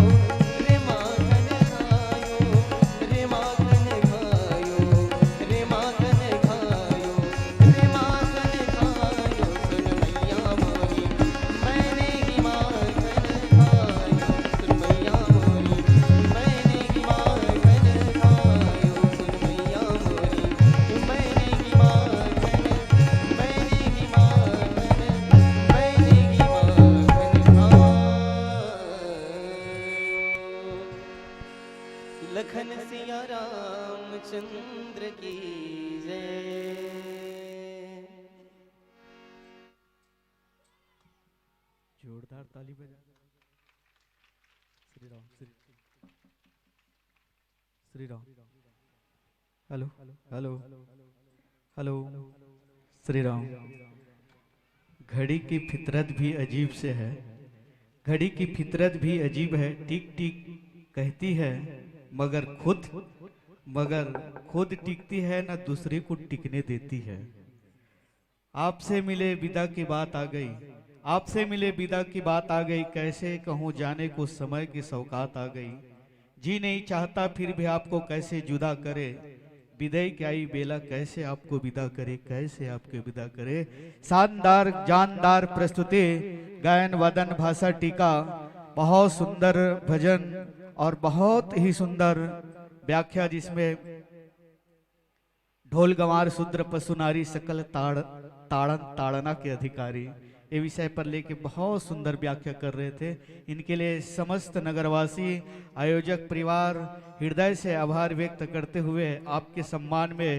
रे माखन खायो, रे माखन खायो, रे माखन खायो, रे माखन खायो। सुन मैया मोरी, मैं नहीं माखन खायो। सुन मैया मोरी, मैं नहीं माखन खायो। सुन मैया मोरी, मैं नहीं माखन, मैं नहीं माखन, मैं नहीं माखन खायो। लखन सिया रामचंद्र की जय।
जोरदार ताली बजा। Shri Ram Shri Ram. Hello hello hello Shri Ram. घड़ी की फितरत भी अजीब से है, घड़ी की फितरत भी अजीब है। टिक टिक कहती है मगर खुद टिकती है ना दूसरे को टिकने देती है। आपसे मिले विदा की बात आ गई, आपसे मिले विदा की बात आ गई। कैसे कहूँ जाने को समय की सौगात आ गई। जी नहीं चाहता फिर भी आपको कैसे जुदा करे। विदाई की आई बेला कैसे आपको विदा करे, कैसे आपको विदा करे। शानदार जानदार प्रस्तुति, गायन वादन भाषा टीका, बहुत सुंदर भजन और बहुत ही सुंदर व्याख्या, जिसमें ढोल गंवार शूद्र पशु नारी सकल ताड़ना के अधिकारी, ये विषय पर लेके बहुत सुंदर व्याख्या कर रहे थे। इनके लिए समस्त नगरवासी आयोजक परिवार हृदय से आभार व्यक्त करते हुए आपके सम्मान में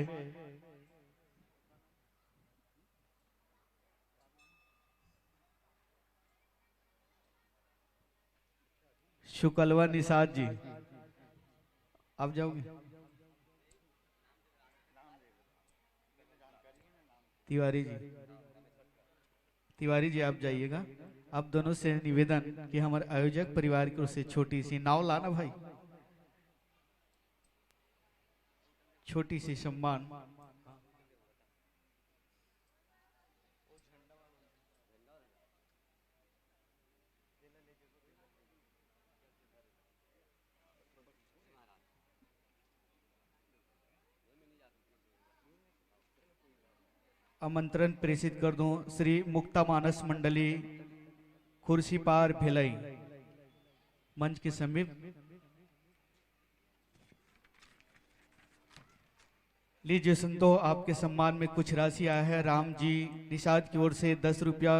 शुकलवा निषाद जी, आप जाओगे? तिवारी जी आप जाइएगा। आप दोनों से निवेदन कि हमारे आयोजक परिवार की ओर से छोटी सी नाव लाना भाई, छोटी सी सम्मान। आमंत्रण प्रेषित कर दूं श्री मुक्ता मानस मंडली कुर्सी पार भिलाई मंच के समीप। लीजिए संतो, आपके सम्मान में कुछ राशि आया है। राम जी निषाद की ओर से 10 रुपया,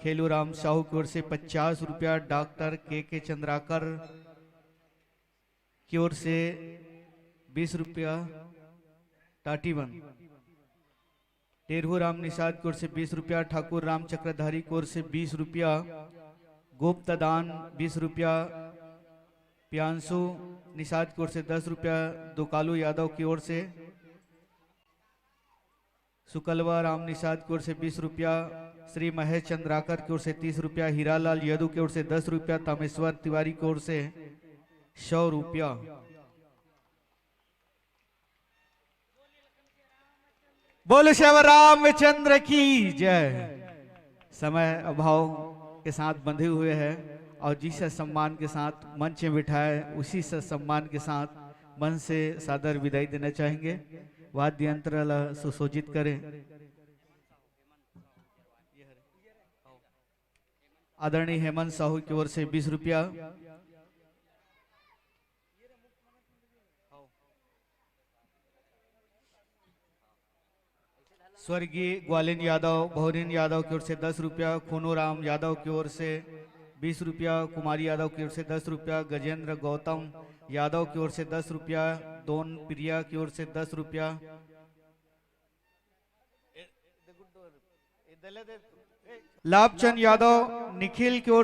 खेलू राम साहू की ओर से 50 रुपया, डॉक्टर के चंद्राकर की ओर से 20 रुपया, टाटीवन टेरहू राम निषाद की ओर से 20 रुपया, ठाकुर राम चक्रधारी की ओर से 20 रुपया, गुप्त दान 20 रुपया, प्यांशु निषाद की ओर से 10 रुपया, दुकालू यादव की ओर से, सुकलवा राम निषाद की ओर से 20 रुपया, श्री महेश चंद्राकर की ओर से 30 रुपया, हीरालाल यादव की ओर से 10 रुपया, तामेश्वर तिवारी की ओर से 100 रुपया। बोलो श्री रामचंद्र की जय। समय अभाव के साथ बंधे हुए हैं और जिस सम्मान के साथ मंच में बिठाए उसी से सम्मान के साथ मन से सादर विदाई देना चाहेंगे। वाद्य यंत्र सुसज्जित करें। आदरणीय हेमंत साहू की ओर से 20 रुपया, स्वर्गीय ग्वालिन यादव बहुरीन यादव की ओर से 10 रुपया, खूनू राम यादव की ओर से 20 रुपया, कुमारी यादव की ओर से 10 रुपया, गजेंद्र गौतम यादव की ओर से 10 रुपया, दोन प्रिया की ओर से 10 रुपया,
लाभचंद यादव निखिल की ओर